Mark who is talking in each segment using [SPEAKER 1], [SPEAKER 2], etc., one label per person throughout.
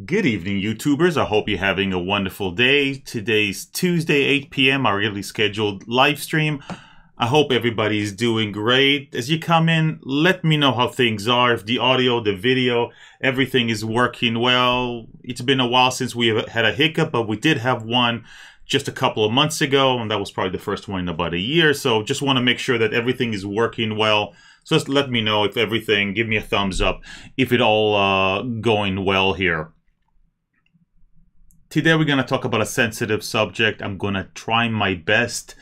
[SPEAKER 1] Good evening, YouTubers. I hope you're having a wonderful day. Today's Tuesday, 8 p.m., our regularly scheduled live stream. I hope everybody's doing great. As you come in, let me know how things are. If the audio, the video, everything is working well. It's been a while since we have had a hiccup, but we did have one just a couple of months ago, and that was probably the first one in about a year. So just want to make sure that everything is working well. So just let me know if everything, give me a thumbs up if it all going well here. Today we're going to talk about a sensitive subject. I'm going to try my best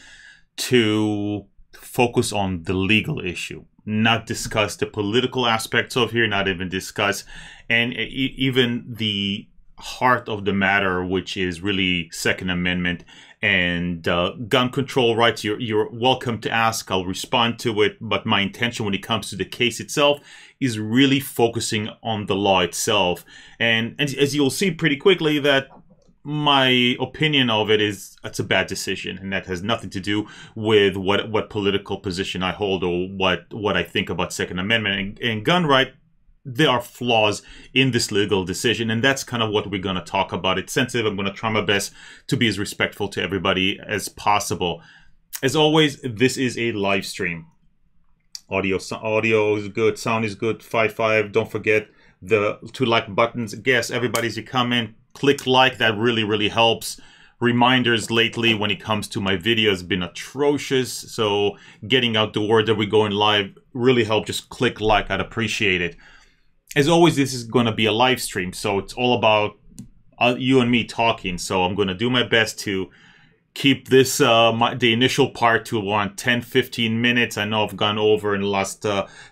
[SPEAKER 1] to focus on the legal issue, not discuss the political aspects of here, not even discuss and even the heart of the matter, which is really Second Amendment and gun control rights. You're welcome to ask. I'll respond to it. But my intention when it comes to the case itself is really focusing on the law itself. And as you'll see pretty quickly that my opinion of it is it's a bad decision, and that has nothing to do with what political position I hold or what I think about Second Amendment and gun right. There are flaws in this legal decision, and that's kind of what we're going to talk about. It's sensitive. I'm going to try my best to be as respectful to everybody as possible. As always, this is a live stream. Audio is good. Sound is good. 5.5. Don't forget the 2 like buttons. Yes, everybody, as you come in, click like. That really helps. Reminders lately when it comes to my video has been atrocious. So getting out the word that we're going live really helped. Just click like. I'd appreciate it. As always, this is going to be a live stream, so it's all about you and me talking. So I'm going to do my best to keep this, the initial part to around 10-15 minutes. I know I've gone over in the last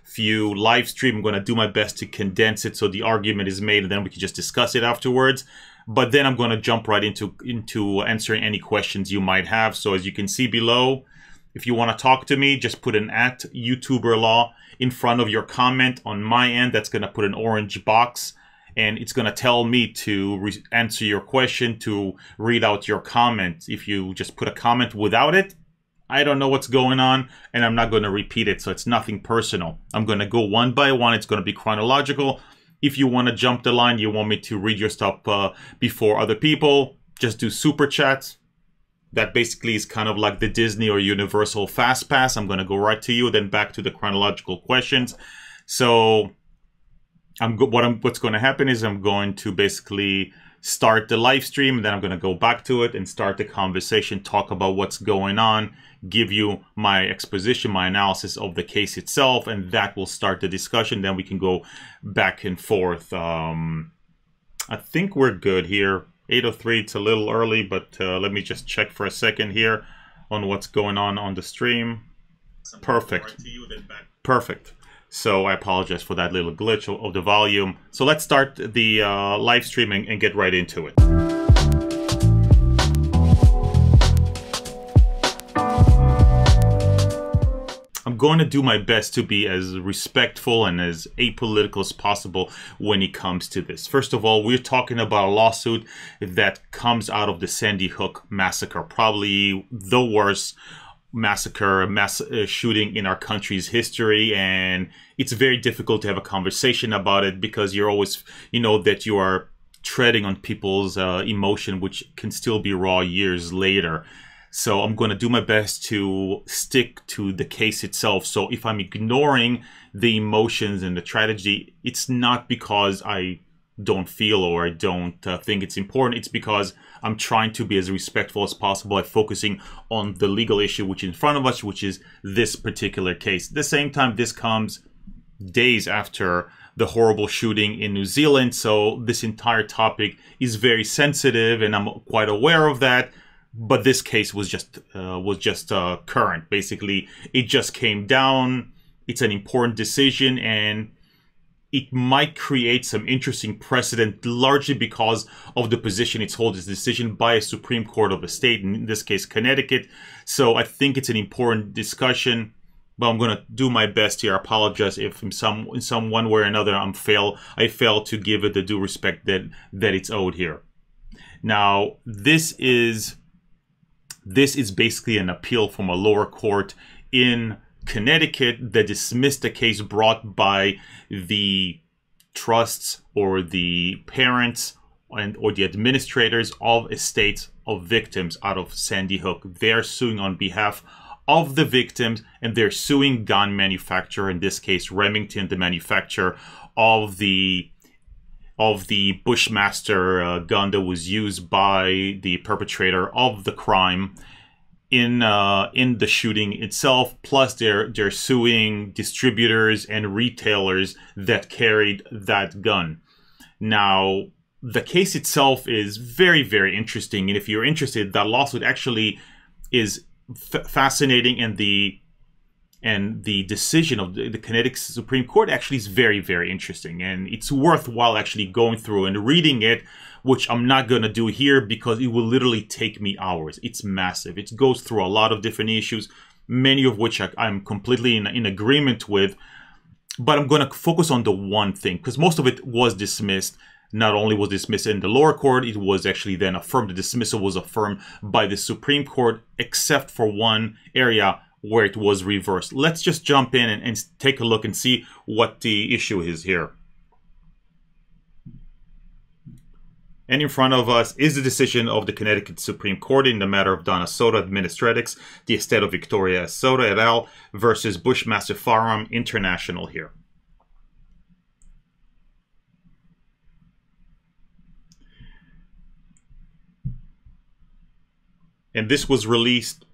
[SPEAKER 1] few live streams. I'm going to do my best to condense it so the argument is made, and then we can just discuss it afterwards. But then I'm going to jump right into answering any questions you might have. So as you can see below, if you want to talk to me, just put an @youtuberlaw in front of your comment. On my end, that's going to put an orange box, and it's going to tell me to answer your question, to read out your comment. If you just put a comment without it, I don't know what's going on, and I'm not going to repeat it, so it's nothing personal. I'm going to go one by one. It's going to be chronological. If you want to jump the line, you want me to read your stuff before other people, just do super chats. That basically is kind of like the Disney or Universal Fast Pass. I'm going to go right to you, then back to the chronological questions. So what's going to happen is I'm going to basically start the live stream, and then I'm going to go back to it and start the conversation, talk about what's going on, give you my exposition, my analysis of the case itself, and that will start the discussion. Then we can go back and forth. I think we're good here. 8:03, it's a little early, but let me just check for a second here on what's going on the stream. Perfect. Perfect. So I apologize for that little glitch of the volume. So let's start the live stream and get right into it. I'm going to do my best to be as respectful and as apolitical as possible when it comes to this. First of all, we're talking about a lawsuit that comes out of the Sandy Hook massacre, probably the worst massacre, mass shooting in our country's history. And it's very difficult to have a conversation about it because you're always, that you are treading on people's emotion, which can still be raw years later. So I'm going to do my best to stick to the case itself. So if I'm ignoring the emotions and the tragedy, it's not because I don't feel or I don't think it's important. It's because I'm trying to be as respectful as possible by focusing on the legal issue which is in front of us, which is this particular case. At the same time, this comes days after the horrible shooting in New Zealand. So this entire topic is very sensitive, and I'm quite aware of that. But this case was just current. Basically, it just came down. It's an important decision, and it might create some interesting precedent, largely because of the position it's holding. This decision by a Supreme Court of a state, in this case, Connecticut. So I think it's an important discussion. But I'm going to do my best here. I apologize if in some one way or another I fail to give it the due respect that it's owed here. Now, this is basically an appeal from a lower court in Connecticut that dismissed a case brought by the trusts or the parents or the administrators of estates of victims out of Sandy Hook. They're suing on behalf of the victims, and they're suing gun manufacturer, in this case Remington, the manufacturer of the Bushmaster gun that was used by the perpetrator of the crime in the shooting itself. Plus they're suing distributors and retailers that carried that gun. Now, the case itself is very, very interesting, and if you're interested, that lawsuit actually is fascinating, and the decision of the Connecticut Supreme Court actually is very, very interesting, and it's worthwhile actually going through and reading it, which I'm not going to do here because it will literally take me hours. It's massive. It goes through a lot of different issues, many of which I'm completely in agreement with, but I'm going to focus on the one thing, because most of it was dismissed. Not only was dismissed in the lower court, it was actually then affirmed. The dismissal was affirmed by the Supreme Court, except for one area where it was reversed. Let's just jump in and take a look and see what the issue is here. And in front of us is the decision of the Connecticut Supreme Court in the matter of Donna Soda Administratics, the estate of Victoria Soda et al. Versus Bushmaster Firearm International here. And this was released,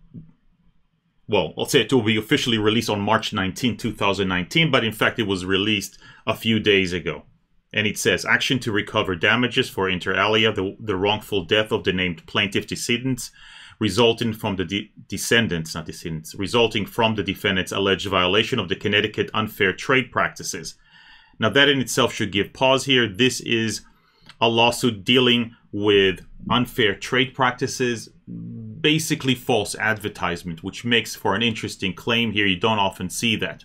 [SPEAKER 1] well, I'll say it will be officially released on March 19, 2019, but in fact it was released a few days ago. And it says, action to recover damages for inter alia, the wrongful death of the named plaintiff decedents, resulting from the resulting from the defendant's alleged violation of the Connecticut Unfair Trade Practices. Now that in itself should give pause here. This is a lawsuit dealing with unfair trade practices, basically false advertisement, which makes for an interesting claim here. You don't often see that.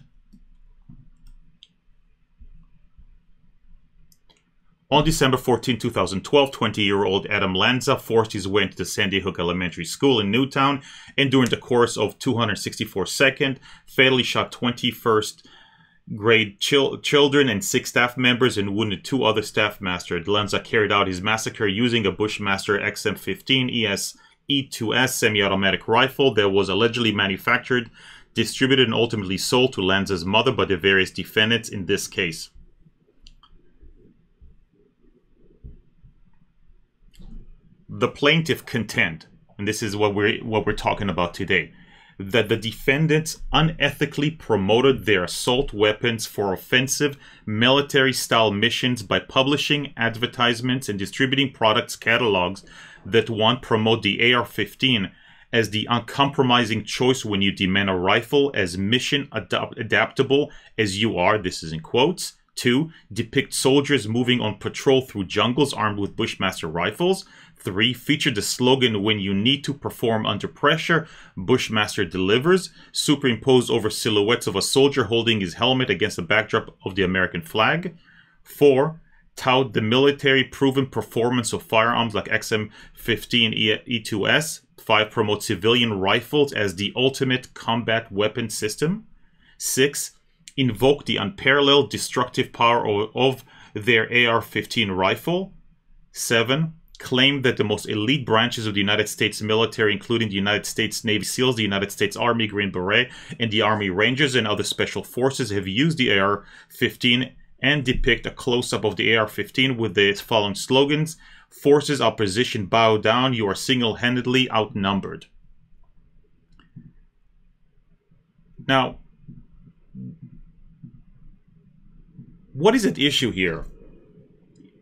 [SPEAKER 1] On December 14, 2012, 20-year-old Adam Lanza forced his way into the Sandy Hook Elementary School in Newtown, and during the course of 264 seconds, fatally shot 21st grade children and 6 staff members and wounded 2 other staff masters. Lanza carried out his massacre using a Bushmaster XM15 E2S semi-automatic rifle that was allegedly manufactured, distributed, and ultimately sold to Lanza's mother by the various defendants in this case. The plaintiff contend, and this is what we're talking about today, that the defendants unethically promoted their assault weapons for offensive military-style missions by publishing advertisements and distributing products catalogs that promote the AR-15 as the uncompromising choice when you demand a rifle as mission adaptable as you are, this is in quotes. 2. Depict soldiers moving on patrol through jungles armed with Bushmaster rifles. 3. Feature the slogan, when you need to perform under pressure, Bushmaster delivers, superimposed over silhouettes of a soldier holding his helmet against the backdrop of the American flag. 4. Tout the military proven performance of firearms like XM15 E2S. 5. Promote civilian rifles as the ultimate combat weapon system. 6. Invoke the unparalleled destructive power of their AR-15 rifle. 7. Claim that the most elite branches of the United States military, including the United States Navy SEALs, the United States Army Green Beret, and the Army Rangers and other special forces, have used the AR-15 and depict a close-up of the AR-15 with the following slogans: forces opposition bow down, you are single-handedly outnumbered. Now, what is at issue here?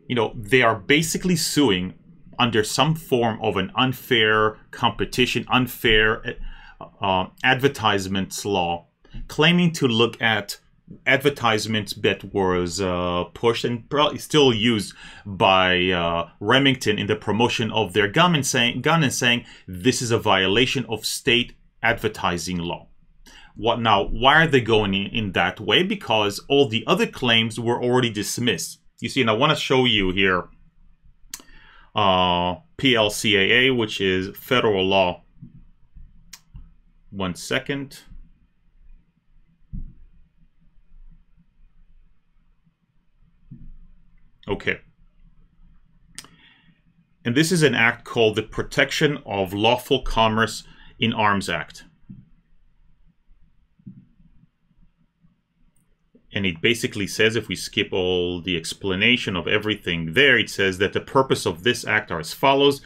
[SPEAKER 1] You know, they are basically suing under some form of an unfair competition, unfair advertisements law, claiming to look at advertisements that was pushed and probably still used by Remington in the promotion of their gun and saying this is a violation of state advertising law. Why are they going in that way? Because all the other claims were already dismissed. You see, and I want to show you here PLCAA, which is federal law. 1 second. Okay. And this is an act called the Protection of Lawful Commerce in Arms Act. And it basically says, if we skip all the explanation of everything there, it says that the purpose of this act are as follows: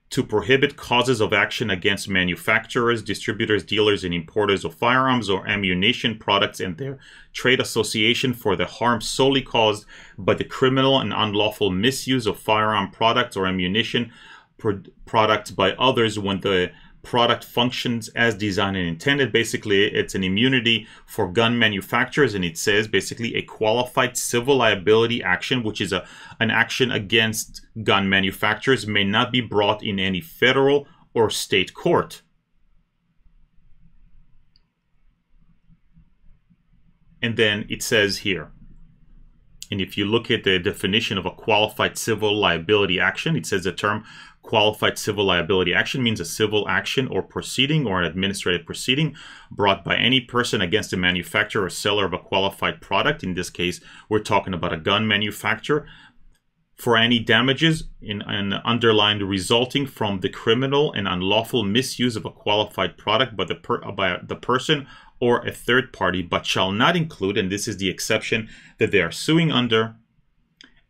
[SPEAKER 1] to prohibit causes of action against manufacturers, distributors, dealers, and importers of firearms or ammunition products and their trade association for the harm solely caused by the criminal and unlawful misuse of firearm products or ammunition products by others when the product functions as designed and intended. Basically, it's an immunity for gun manufacturers, and it says basically a qualified civil liability action, which is an action against gun manufacturers, may not be brought in any federal or state court. And then it says here, and if you look at the definition of a qualified civil liability action, it says the term qualified civil liability action means a civil action or proceeding or an administrative proceeding brought by any person against a manufacturer or seller of a qualified product. In this case, we're talking about a gun manufacturer, for any damages in an underlined resulting from the criminal and unlawful misuse of a qualified product by the person or a third party, but shall not include, and this is the exception that they are suing under,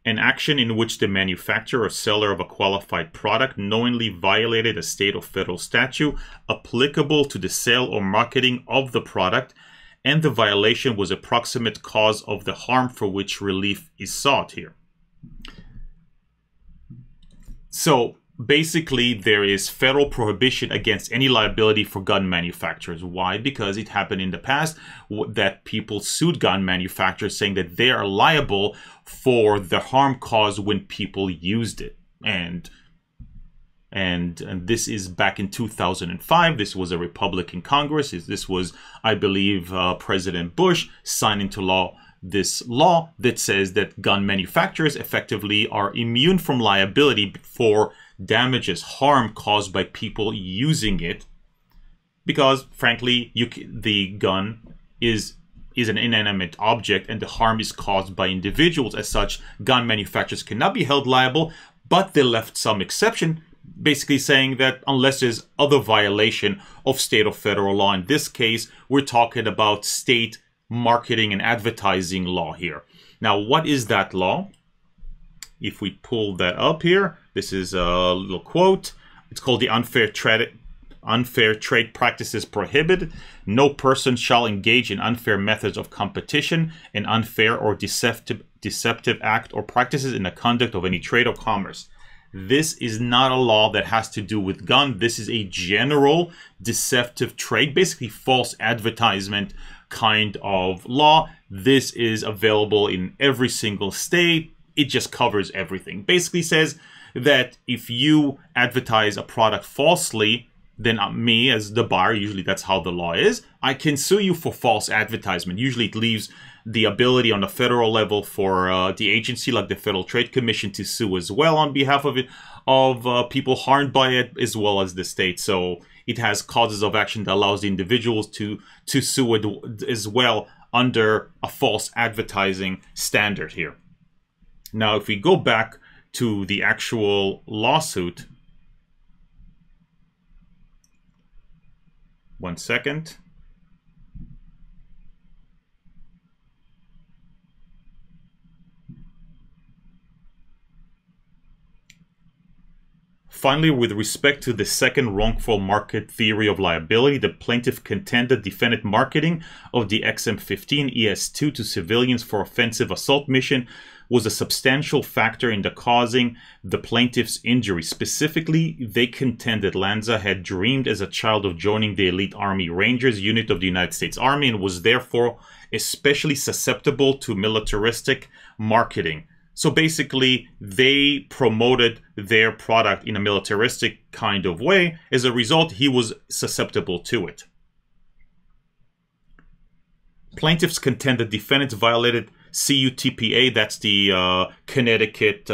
[SPEAKER 1] an action in which the manufacturer or seller of a qualified product knowingly violated a state or federal statute applicable to the sale or marketing of the product, and the violation was a proximate cause of the harm for which relief is sought here. So basically, there is federal prohibition against any liability for gun manufacturers. Why? Because it happened in the past that people sued gun manufacturers saying that they are liable for the harm caused when people used it. And this is back in 2005. This was a Republican Congress. This was, I believe, President Bush signed into law this law that says that gun manufacturers effectively are immune from liability for damages, harm caused by people using it, because frankly, the gun is an inanimate object and the harm is caused by individuals. As such, gun manufacturers cannot be held liable, but they left some exception, basically saying that unless there's other violation of state or federal law, in this case, we're talking about state marketing and advertising law here. Now, what is that law? If we pull that up here, this is a little quote. It's called the Unfair Trade Practices Prohibited. No person shall engage in unfair methods of competition, an unfair or deceptive act or practices in the conduct of any trade or commerce. This is not a law that has to do with gun. This is a general deceptive trade, basically false advertisement kind of law. This is available in every single state. It just covers everything. Basically says that if you advertise a product falsely, then me as the buyer, usually that's how the law is, I can sue you for false advertisement. Usually it leaves the ability on the federal level for the agency like the Federal Trade Commission to sue as well on behalf of people harmed by it, as well as the state. So it has causes of action that allows the individuals to sue it as well under a false advertising standard here. Now, if we go back to the actual lawsuit, one second. Finally, with respect to the second wrongful market theory of liability, the plaintiff contended defendant marketing of the XM15 ES2 to civilians for offensive assault mission was a substantial factor in the causing the plaintiff's injury. Specifically, they contended Lanza had dreamed as a child of joining the elite Army Rangers unit of the United States Army and was therefore especially susceptible to militaristic marketing. So basically, they promoted their product in a militaristic kind of way. As a result, he was susceptible to it. Plaintiffs contend the defendants violated CUTPA, that's the Connecticut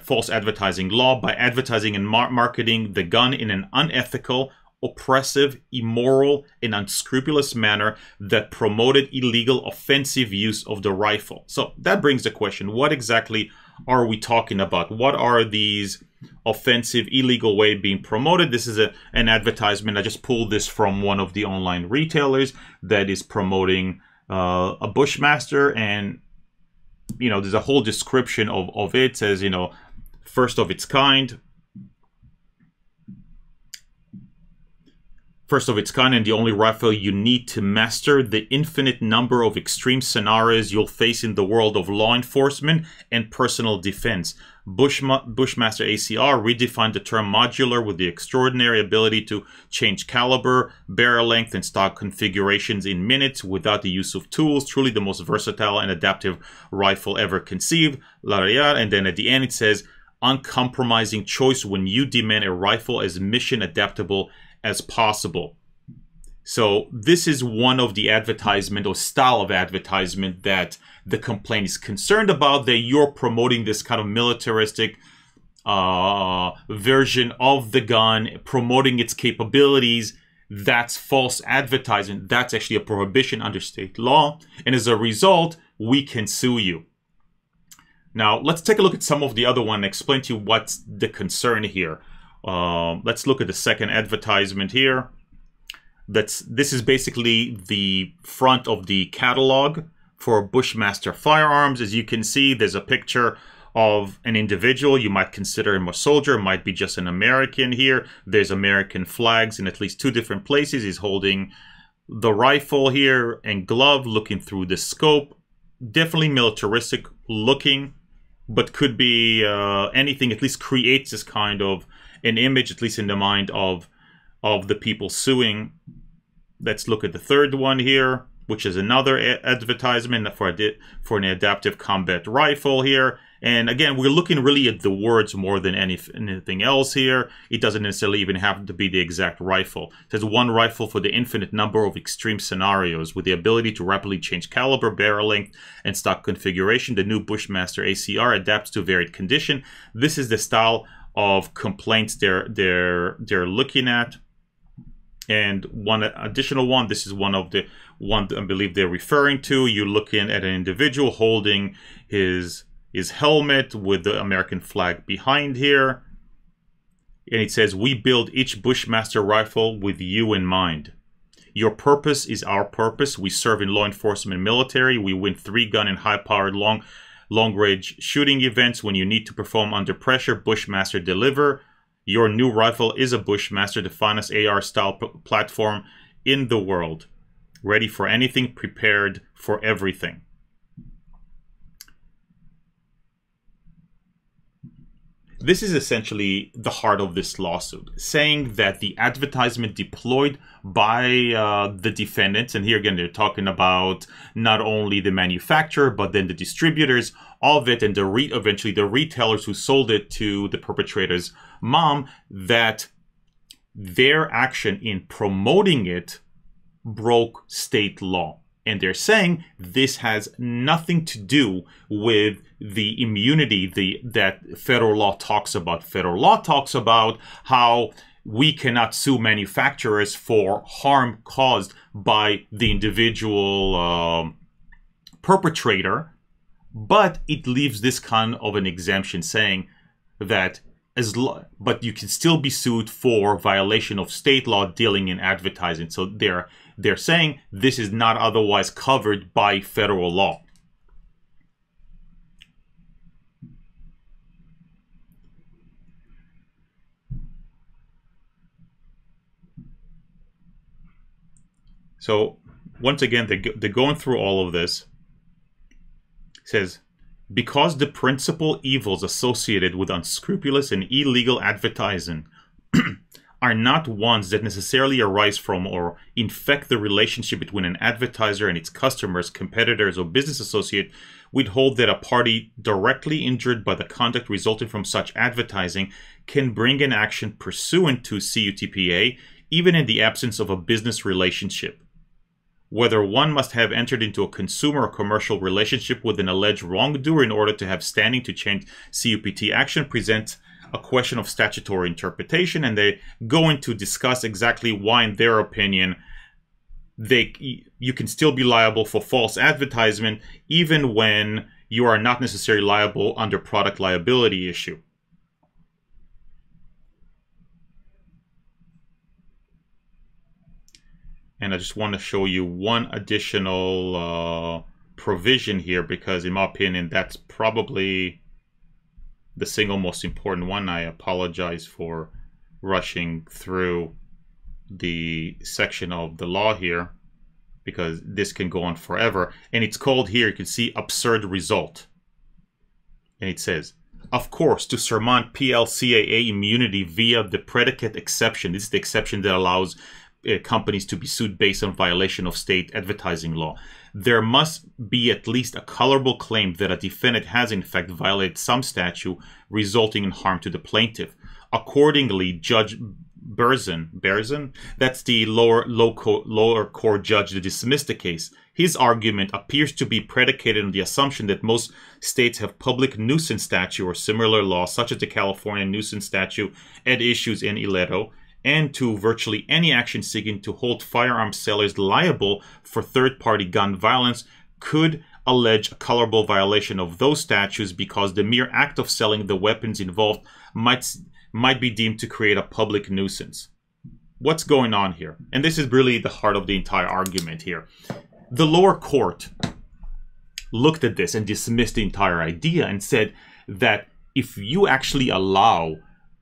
[SPEAKER 1] false advertising law, by advertising and marketing the gun in an unethical, oppressive, immoral, and unscrupulous manner that promoted illegal offensive use of the rifle. So that brings the question, what exactly are we talking about? What are these offensive, illegal way being promoted? This is an advertisement. I just pulled this from one of the online retailers that is promoting a Bushmaster, and there's a whole description of it. It says, first of its kind. First of its kind and the only rifle you need to master the infinite number of extreme scenarios you'll face in the world of law enforcement and personal defense. Bushmaster ACR redefined the term modular with the extraordinary ability to change caliber, barrel length, and stock configurations in minutes without the use of tools. Truly the most versatile and adaptive rifle ever conceived. And then at the end it says, uncompromising choice when you demand a rifle as mission adaptable as possible. So this is one of the advertisement or style of advertisement that the complaint is concerned about, that you're promoting this kind of militaristic version of the gun, promoting its capabilities. That's false advertising. That's actually a prohibition under state law. And as a result, we can sue you. Now, let's take a look at some of the other one and explain to you what's the concern here. Let's look at the second advertisement here. This is basically the front of the catalog for Bushmaster firearms. As you can see, there's a picture of an individual. You might consider him a soldier, might be just an American here. There's American flags in at least 2 different places. He's holding the rifle here and glove, looking through the scope. Definitely militaristic looking, but could be anything. At least creates this kind of an image, at least in the mind of the people suing. Let's look at the third one here, which is another advertisement for an adaptive combat rifle here. And again, we're looking really at the words more than anything else here. It doesn't necessarily even have to be the exact rifle. It says one rifle for the infinite number of extreme scenarios with the ability to rapidly change caliber, barrel length, and stock configuration. The new Bushmaster ACR adapts to varied condition. This is the style of complaints they're looking at. And one additional one, this is one of the one I believe they're referring to. You're looking at an individual holding his helmet with the American flag behind here. And it says, we build each Bushmaster rifle with you in mind. Your purpose is our purpose. We serve in law enforcement and military. We win 3-gun and high-powered long-range shooting events. When you need to perform under pressure, Bushmaster deliver. Your new rifle is a Bushmaster, the finest AR-style platform in the world. Ready for anything, prepared for everything. This is essentially the heart of this lawsuit, saying that the advertisement deployed by the defendants, and here again they're talking about not only the manufacturer, but then the distributors of it, and eventually the retailers who sold it to the perpetrator's mom, that their action in promoting it broke state law. And they're saying this has nothing to do with the immunity that federal law talks about. Federal law talks about how we cannot sue manufacturers for harm caused by the individual perpetrator, but it leaves this kind of an exemption saying that but you can still be sued for violation of state law dealing in advertising. So they're saying this is not otherwise covered by federal law. So once again, they're going through all of this. It says, because the principal evils associated with unscrupulous and illegal advertising are not ones that necessarily arise from or infect the relationship between an advertiser and its customers, competitors, or business associate, we'd hold that a party directly injured by the conduct resulting from such advertising can bring an action pursuant to CUTPA, even in the absence of a business relationship. Whether one must have entered into a consumer or commercial relationship with an alleged wrongdoer in order to have standing to change CUPT action presents a question of statutory interpretation, and they go into discuss exactly why, in their opinion, you can still be liable for false advertisement even when you are not necessarily liable under product liability issue. And I just want to show you one additional provision here, because in my opinion, that's probably the single most important one. I apologize for rushing through the section of the law here, because this can go on forever. And it's called here, you can see, absurd result. And it says, of course, to surmount PLCAA immunity via the predicate exception, this is the exception that allows companies to be sued based on violation of state advertising law, there must be at least a colorable claim that a defendant has in fact violated some statute resulting in harm to the plaintiff. Accordingly, Judge Berzin, that's the lower court judge that dismissed the case, his argument appears to be predicated on the assumption that most states have public nuisance statute or similar law, such as the California nuisance statute at issues in Ileto, and to virtually any action seeking to hold firearm sellers liable for third-party gun violence could allege a colorable violation of those statutes because the mere act of selling the weapons involved might be deemed to create a public nuisance. What's going on here? And this is really the heart of the entire argument here. The lower court looked at this and dismissed the entire idea and said that if you actually allow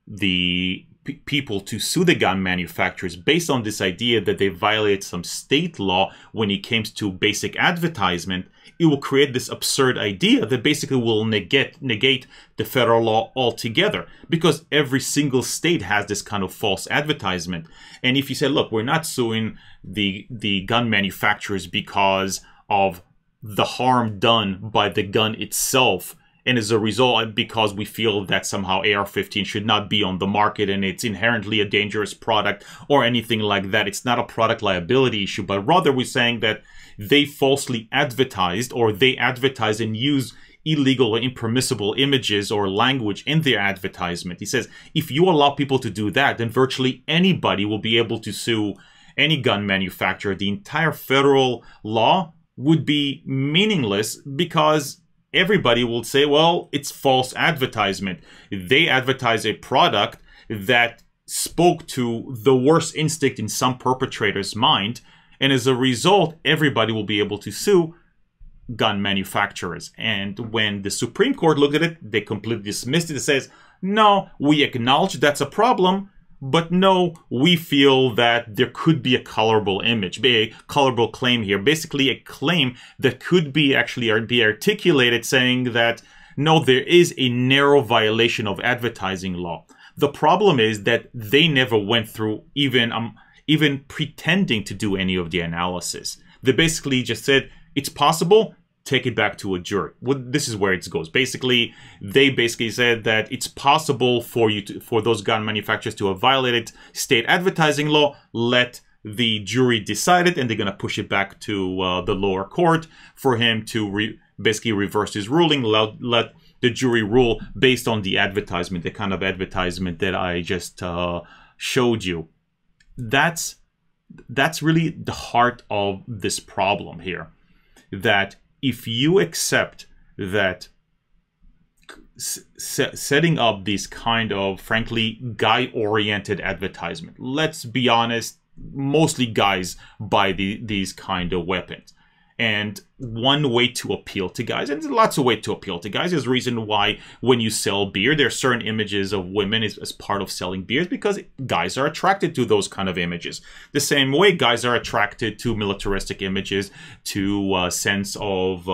[SPEAKER 1] the people to sue the gun manufacturers based on this idea that they violate some state law when it comes to basic advertisement, it will create this absurd idea that basically will negate the federal law altogether, because every single state has this kind of false advertisement. And if you say, look, we're not suing the gun manufacturers because of the harm done by the gun itself, and as a result, because we feel that somehow AR-15 should not be on the market and it's inherently a dangerous product or anything like that. It's not a product liability issue, but rather we're saying that they falsely advertised, or they advertise and use illegal or impermissible images or language in their advertisement. He says, if you allow people to do that, then virtually anybody will be able to sue any gun manufacturer. The entire federal law would be meaningless because everybody will say, well, it's false advertisement. They advertise a product that spoke to the worst instinct in some perpetrator's mind, and as a result, everybody will be able to sue gun manufacturers. And when the Supreme Court looked at it, they completely dismissed it. It says, no, we acknowledge that's a problem, but no, we feel that there could be a colorable image, a colorable claim here. Basically, a claim that could be actually be articulated saying that, no, there is a narrow violation of advertising law. The problem is that they never went through even pretending to do any of the analysis. They basically just said, it's possible, take it back to a jury. Well, this is where it goes. Basically, they basically said that it's possible for those gun manufacturers to have violated state advertising law. Let the jury decide it, and they're going to push it back to the lower court for him to basically reverse his ruling. Let the jury rule based on the advertisement, the kind of advertisement that I just showed you. That's really the heart of this problem here. That if you accept that setting up this kind of, frankly, guy-oriented advertisement, let's be honest, mostly guys buy these kind of weapons. And one way to appeal to guys, and there's lots of ways to appeal to guys, there's a reason why when you sell beer, there are certain images of women as part of selling beers, because guys are attracted to those kind of images. The same way guys are attracted to militaristic images, to a sense of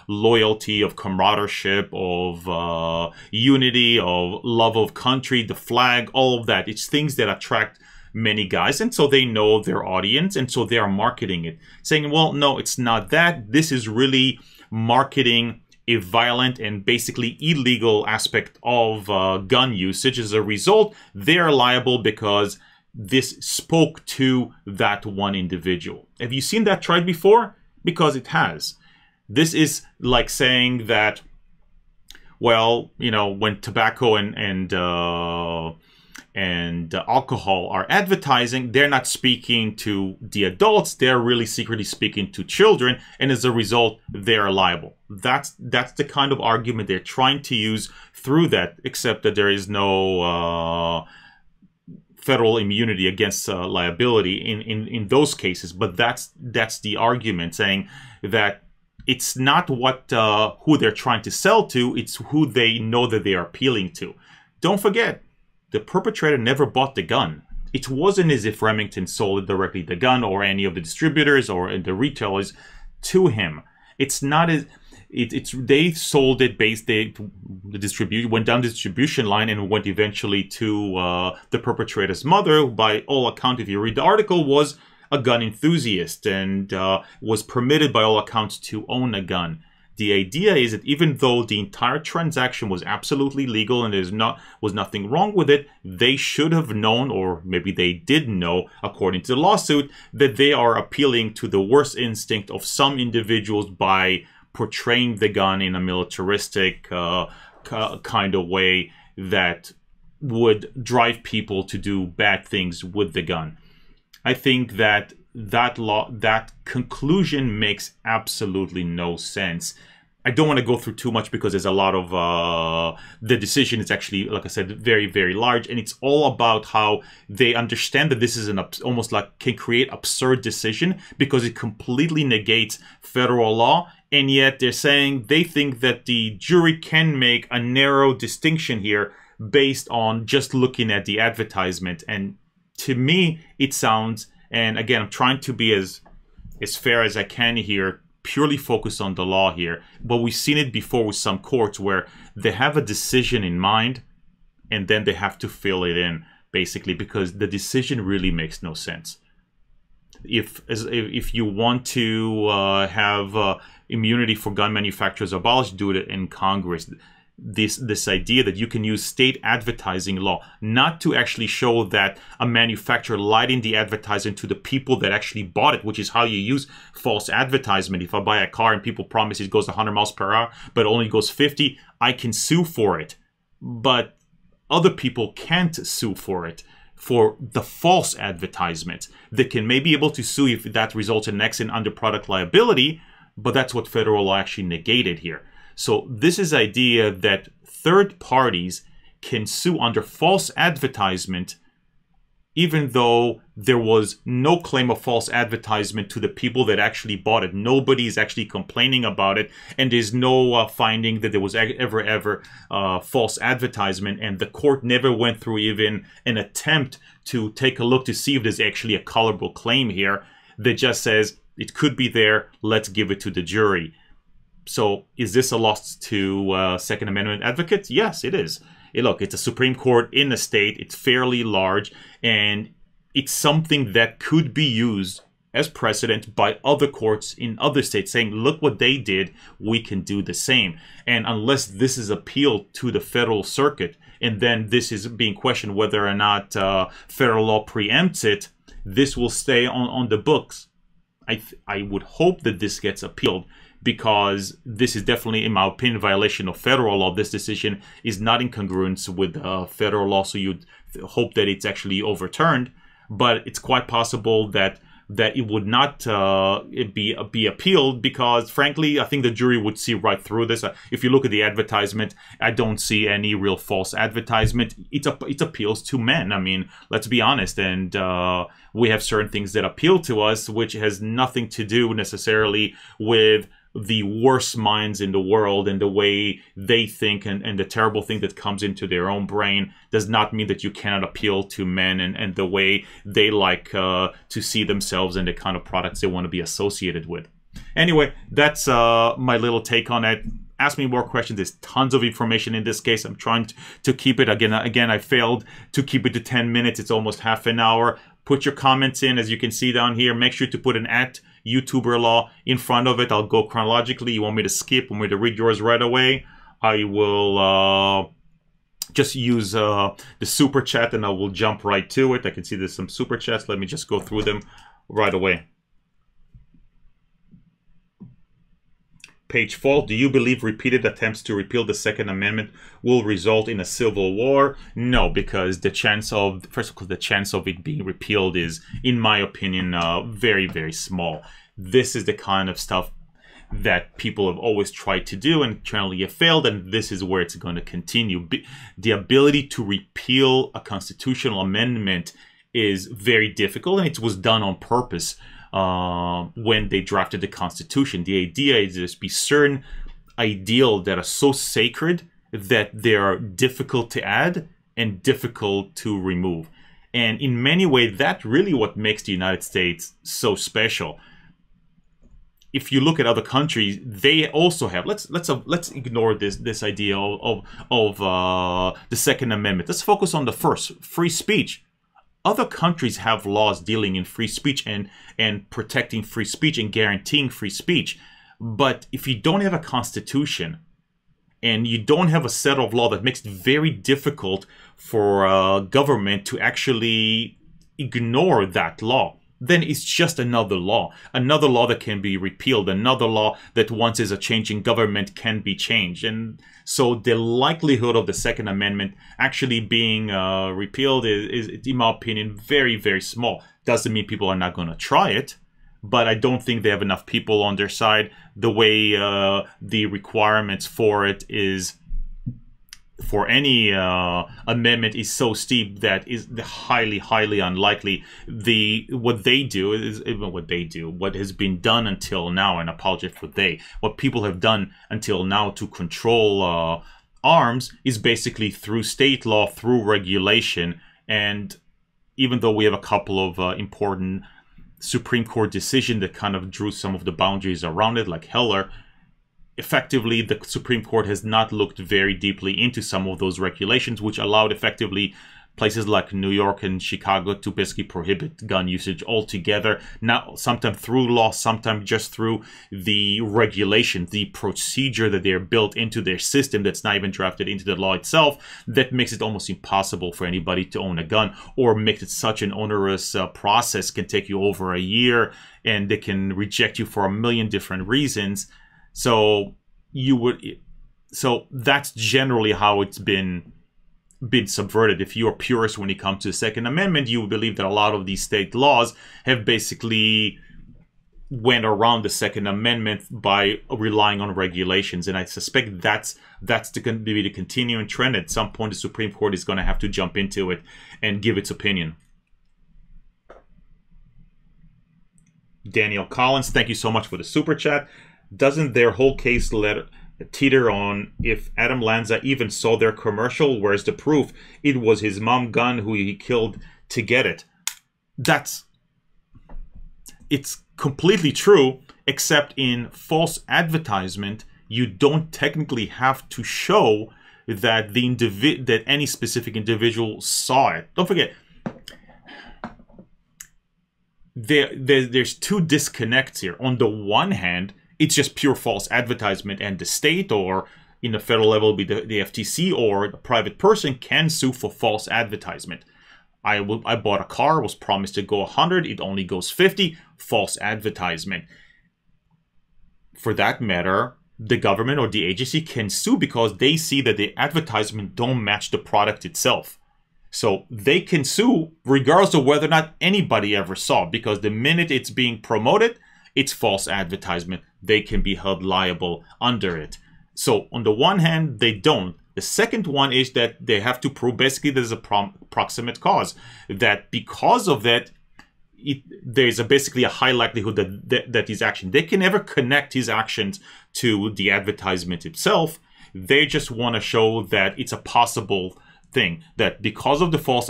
[SPEAKER 1] loyalty, of camaraderie, of unity, of love of country, the flag, all of that. It's things that attract many guys, and so they know their audience, and so they are marketing it, saying, well, no, it's not that. This is really marketing a violent and basically illegal aspect of gun usage. As a result, they are liable because this spoke to that one individual. Have you seen that tried before? Because it has. This is like saying that, well, you know, when tobacco and and alcohol are advertising, they're not speaking to the adults, they're really secretly speaking to children, and as a result, they're liable. That's the kind of argument they're trying to use through that, except that there is no federal immunity against liability in those cases. But that's the argument, saying that it's not what who they're trying to sell to, it's who they know that they are appealing to. Don't forget, the perpetrator never bought the gun. It wasn't as if Remington sold directly the gun or any of the distributors or the retailers to him. It's not as they sold it the distribution went down the distribution line and went eventually to the perpetrator's mother, who by all accounts, if you read the article, was a gun enthusiast and was permitted by all accounts to own a gun. The idea is that even though the entire transaction was absolutely legal and was nothing wrong with it, they should have known, or maybe they did know, according to the lawsuit, that they are appealing to the worst instinct of some individuals by portraying the gun in a militaristic kind of way that would drive people to do bad things with the gun. I think that that conclusion makes absolutely no sense. I don't want to go through too much because there's a lot of the decision is actually, like I said, very, very large, and it's all about how they understand that this is almost like can create absurd decision because it completely negates federal law, and yet they're saying they think that the jury can make a narrow distinction here based on just looking at the advertisement. And to me, it sounds, and again, I'm trying to be as fair as I can here, purely focused on the law here, but we've seen it before with some courts where they have a decision in mind and then they have to fill it in, basically, because the decision really makes no sense. If you want to have immunity for gun manufacturers abolished, do it in Congress. This idea that you can use state advertising law not to actually show that a manufacturer lied in the advertisement to the people that actually bought it, which is how you use false advertisement. If I buy a car and people promise it goes 100 miles per hour but only goes 50, I can sue for it. But other people can't sue for it, for the false advertisement. They can maybe able to sue if that results in an accident under product liability, but that's what federal law actually negated here. So this is the idea that third parties can sue under false advertisement even though there was no claim of false advertisement to the people that actually bought it. Nobody is actually complaining about it, and there's no finding that there was ever false advertisement, and the court never went through even an attempt to take a look to see if there's actually a colorable claim here. That just says, it could be there, let's give it to the jury. So is this a loss to Second Amendment advocates? Yes, it is. Look, it's a Supreme Court in the state. It's fairly large, and it's something that could be used as precedent by other courts in other states, saying, look what they did, we can do the same. And unless this is appealed to the federal circuit, and then this is being questioned whether or not federal law preempts it, this will stay on the books. I would hope that this gets appealed, because this is definitely, in my opinion, a violation of federal law. This decision is not in congruence with federal law, so you'd hope that it's actually overturned. But it's quite possible that it would not be appealed, because, frankly, I think the jury would see right through this. If you look at the advertisement, I don't see any real false advertisement. It appeals to men. I mean, let's be honest. And we have certain things that appeal to us, which has nothing to do necessarily with the worst minds in the world and the way they think, and the terrible thing that comes into their own brain does not mean that you cannot appeal to men and the way they like to see themselves and the kind of products they want to be associated with. Anyway, that's my little take on it. Ask me more questions. There's tons of information in this case. I'm trying to keep it. Again, I failed to keep it to 10 minutes. It's almost half an hour. Put your comments in, as you can see down here. Make sure to put an @YouTuberlaw in front of it. I'll go chronologically. You want me to skip? Want me to read yours right away? I will just use the super chat, and I will jump right to it. I can see there's some super chats. Let me just go through them right away. Page 4, do you believe repeated attempts to repeal the Second Amendment will result in a civil war? No, because the chance of, first of all, the chance of it being repealed is, in my opinion, very, very small. This is the kind of stuff that people have always tried to do and generally have failed, and this is where it's going to continue. The ability to repeal a constitutional amendment is very difficult, and it was done on purpose. When they drafted the Constitution, the idea is there's be certain ideals that are so sacred that they are difficult to add and difficult to remove. And in many ways, that's really what makes the United States so special. If you look at other countries, they also have. Let's ignore this idea of the Second Amendment. Let's focus on the first, free speech. Other countries have laws dealing in free speech and protecting free speech and guaranteeing free speech. But if you don't have a constitution and you don't have a set of law that makes it very difficult for government to actually ignore that law, then it's just another law that can be repealed, another law that once is a change in government can be changed. And so the likelihood of the Second Amendment actually being repealed is, in my opinion, very, very small. Doesn't mean people are not going to try it, but I don't think they have enough people on their side. The way the requirements for it is, for any amendment, is so steep that is highly, highly unlikely. What has been done until now, and I apologize for what people have done until now to control arms is basically through state law, through regulation. And even though we have a couple of important Supreme Court decisions that kind of drew some of the boundaries around it, like Heller, effectively, the Supreme Court has not looked very deeply into some of those regulations, which allowed effectively places like New York and Chicago to basically prohibit gun usage altogether. Now, sometimes through law, sometimes just through the regulations, the procedure that they're built into their system that's not even drafted into the law itself, that makes it almost impossible for anybody to own a gun, or makes it such an onerous process, can take you over a year, and they can reject you for a million different reasons. So that's generally how it's been subverted. If you're a purist when it comes to the Second Amendment, you would believe that a lot of these state laws have basically went around the Second Amendment by relying on regulations. And I suspect that's going to be the continuing trend. At some point, the Supreme Court is going to have to jump into it and give its opinion. Daniel Collins, thank you so much for the super chat. Doesn't their whole case teeter on if Adam Lanza even saw their commercial? Where's the proof? It was his mom gun who he killed to get it. It's completely true, except in false advertisement, you don't technically have to show that that any specific individual saw it. Don't forget, there's two disconnects here. On the one hand, it's just pure false advertisement, and the state, or in the federal level, be the FTC, or a private person can sue for false advertisement. I bought a car, was promised to go 100, it only goes 50, false advertisement. For that matter, the government or the agency can sue because they see that the advertisement don't match the product itself. So they can sue regardless of whether or not anybody ever saw, because the minute it's being promoted, it's false advertisement. They can be held liable under it. So on the one hand, they don't. The second one is that they have to prove basically there's a proximate cause. That because of that, there's basically a high likelihood that his action, they can never connect his actions to the advertisement itself. They just want to show that it's a possible thing. That because of the false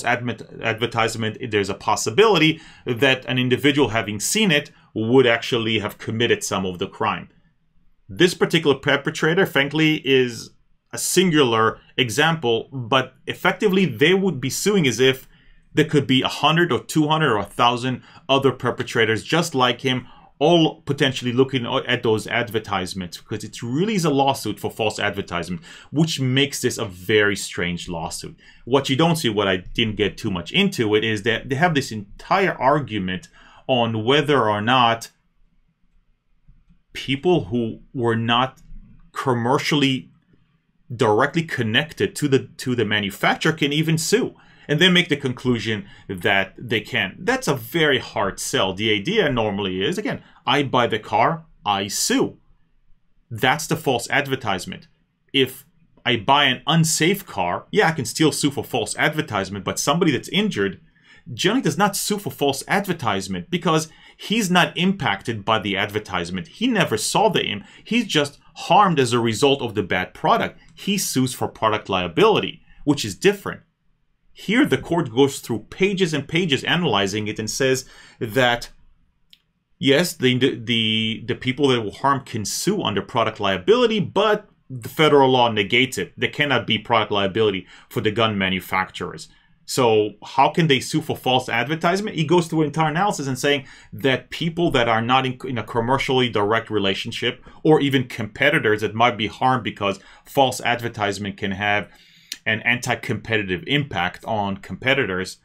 [SPEAKER 1] advertisement, there's a possibility that an individual having seen it would actually have committed some of the crime. This particular perpetrator, frankly, is a singular example, but effectively they would be suing as if there could be 100 or 200 or 1,000 other perpetrators just like him, all potentially looking at those advertisements, because it really is a lawsuit for false advertisement, which makes this a very strange lawsuit. What you don't see, what I didn't get too much into it, is that they have this entire argument on whether or not people who were not commercially directly connected to the manufacturer can even sue, and then make the conclusion that they can. That's a very hard sell. The idea normally is, again, I buy the car, I sue. That's the false advertisement. If I buy an unsafe car, yeah, I can still sue for false advertisement, but somebody that's injured generally does not sue for false advertisement because he's not impacted by the advertisement. He never saw he's just harmed as a result of the bad product. He sues for product liability, which is different. Here, the court goes through pages and pages analyzing it and says that, yes, the people that were harmed can sue under product liability, but the federal law negates it. There cannot be product liability for the gun manufacturers. So how can they sue for false advertisement? He goes through an entire analysis and saying that people that are not in a commercially direct relationship, or even competitors that might be harmed because false advertisement can have an anti-competitive impact on competitors,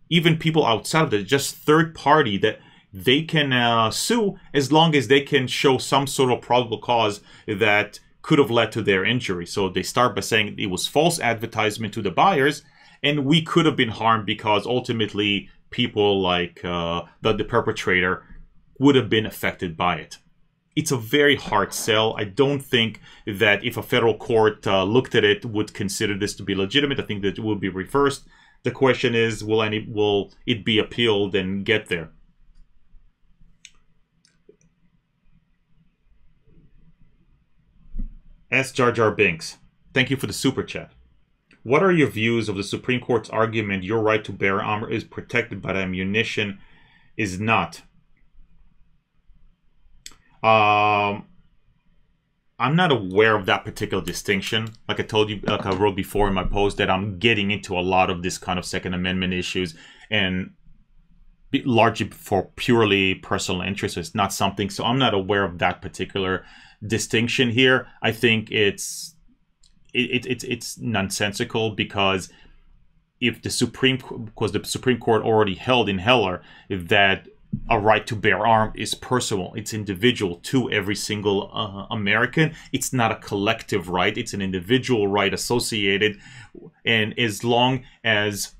[SPEAKER 1] even people outside of it, just third party, that they can sue as long as they can show some sort of probable cause that could have led to their injury. So they start by saying it was false advertisement to the buyers, and we could have been harmed because ultimately people like the perpetrator would have been affected by it. It's a very hard sell. I don't think that if a federal court looked at it, would consider this to be legitimate. I think that it will be reversed. The question is, will it be appealed and get there? S. Jar Jar Binks, thank you for the super chat. What are your views of the Supreme Court's argument your right to bear armor is protected but ammunition is not? I'm not aware of that particular distinction. Like I told you, like I wrote before in my post, that I'm getting into a lot of this kind of Second Amendment issues, and largely for purely personal interest. It's not something, so I'm not aware of that particular distinction here. I think it's nonsensical, because if the Supreme Court already held in Heller that a right to bear arms is personal, it's individual to every single American. It's not a collective right, it's an individual right associated, and as long as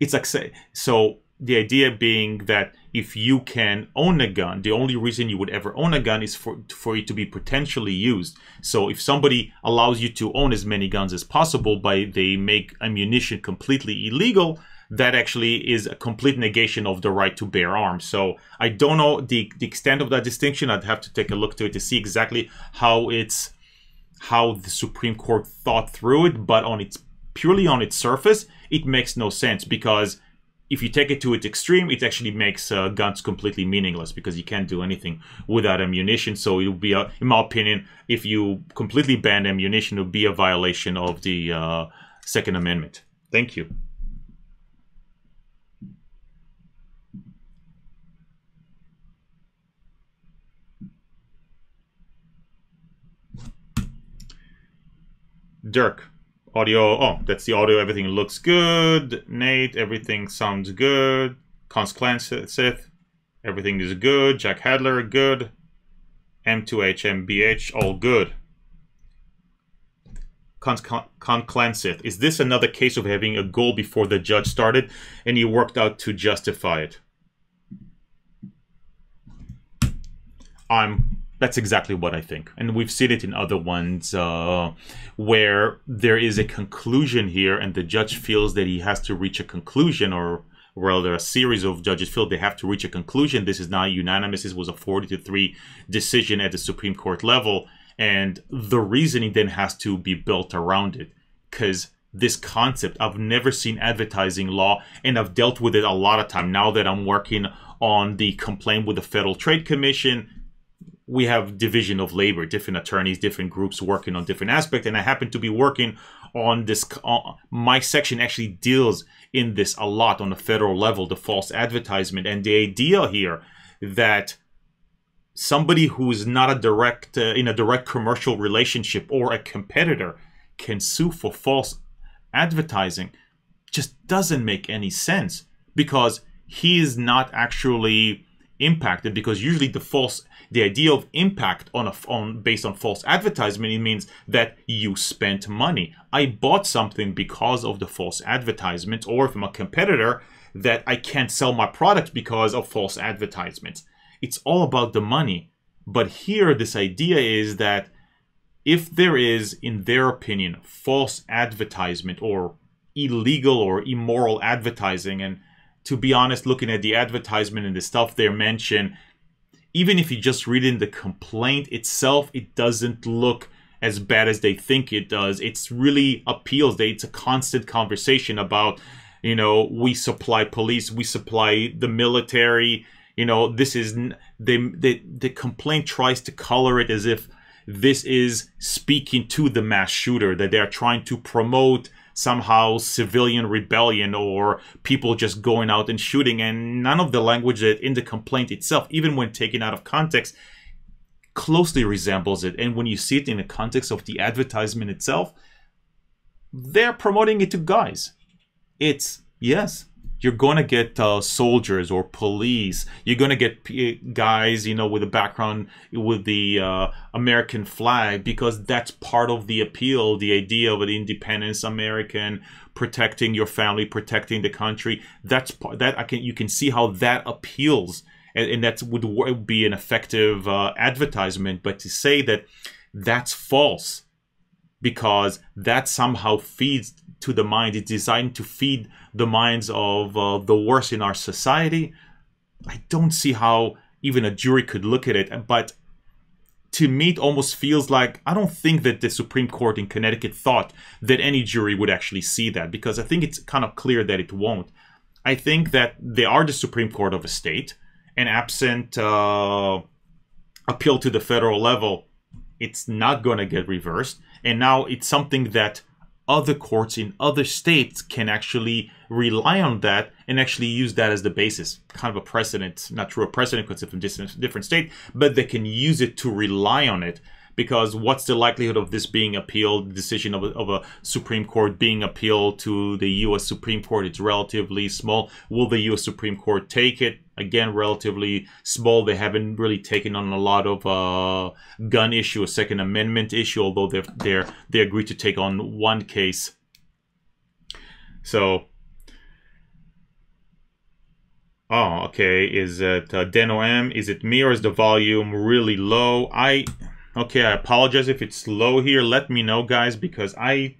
[SPEAKER 1] it's like, so the idea being that if you can own a gun, the only reason you would ever own a gun is for it to be potentially used. So if somebody allows you to own as many guns as possible they make ammunition completely illegal, that actually is a complete negation of the right to bear arms. So I don't know the extent of that distinction. I'd have to take a look to it to see exactly how the Supreme Court thought through it, but purely on its surface, it makes no sense, because if you take it to its extreme, it actually makes guns completely meaningless, because you can't do anything without ammunition. So it would be, in my opinion, if you completely ban ammunition, it would be a violation of the Second Amendment. Thank you. Dirk. Audio, oh, that's the audio. Everything looks good. Nate, everything sounds good. Sith, everything is good. Jack Hadler, good. M2H, MBH, all good. Sith, is this another case of having a goal before the judge started and you worked out to justify it? That's exactly what I think. And we've seen it in other ones where there is a conclusion here and the judge feels that he has to reach a conclusion, or rather a series of judges feel they have to reach a conclusion. This is not unanimous. This was a 40-3 decision at the Supreme Court level. And the reasoning then has to be built around it. Because this concept, I've never seen advertising law, and I've dealt with it a lot of time. Now that I'm working on the complaint with the Federal Trade Commission, we have division of labor, different attorneys, different groups working on different aspects. And I happen to be working on this. My section actually deals in this a lot on the federal level, the false advertisement. And the idea here that somebody who is not in a direct commercial relationship or a competitor can sue for false advertising just doesn't make any sense, because he is not actually impacted, because usually the false The idea of impact based on false advertisement, it means that you spent money. I bought something because of the false advertisement, or if I'm a competitor, that I can't sell my product because of false advertisements. It's all about the money. But here, this idea is that if there is, in their opinion, false advertisement or illegal or immoral advertising, and to be honest, looking at the advertisement and the stuff they mention, even if you just read in the complaint itself, it doesn't look as bad as they think it does. It's really appeals. It's a constant conversation about, we supply police, we supply the military. This is the complaint tries to color it as if this is speaking to the mass shooter, that they're trying to promote somehow civilian rebellion or people just going out and shooting. And none of the language that in the complaint itself, even when taken out of context, closely resembles it. And when you see it in the context of the advertisement itself, they're promoting it to guys. It's, yes, you're going to get soldiers or police. You're going to get guys, with a background with the American flag, because that's part of the appeal, the idea of an independence American, protecting your family, protecting the country. You can see how that appeals, and that would be an effective advertisement. But to say that that's false, because that somehow feeds to the mind, it's designed to feed the minds of the worst in our society, I don't see how even a jury could look at it. But to me, it almost feels like, I don't think that the Supreme Court in Connecticut thought that any jury would actually see that, because I think it's kind of clear that it won't. I think that they are the Supreme Court of a state, and absent appeal to the federal level, it's not going to get reversed. And now it's something that other courts in other states can actually rely on that and actually use that as the basis. Kind of a precedent, not true a precedent because it's from different state, but they can use it to rely on it. Because what's the likelihood of this being appealed, the decision of a Supreme Court being appealed to the U.S. Supreme Court? It's relatively small. Will the U.S. Supreme Court take it? Again, relatively small. They haven't really taken on a lot of gun issue, a Second Amendment issue, although they agreed to take on one case. So, oh, okay. Is it Deno M? Is it me, or is the volume really low? Okay, I apologize if it's low here. Let me know, guys, because I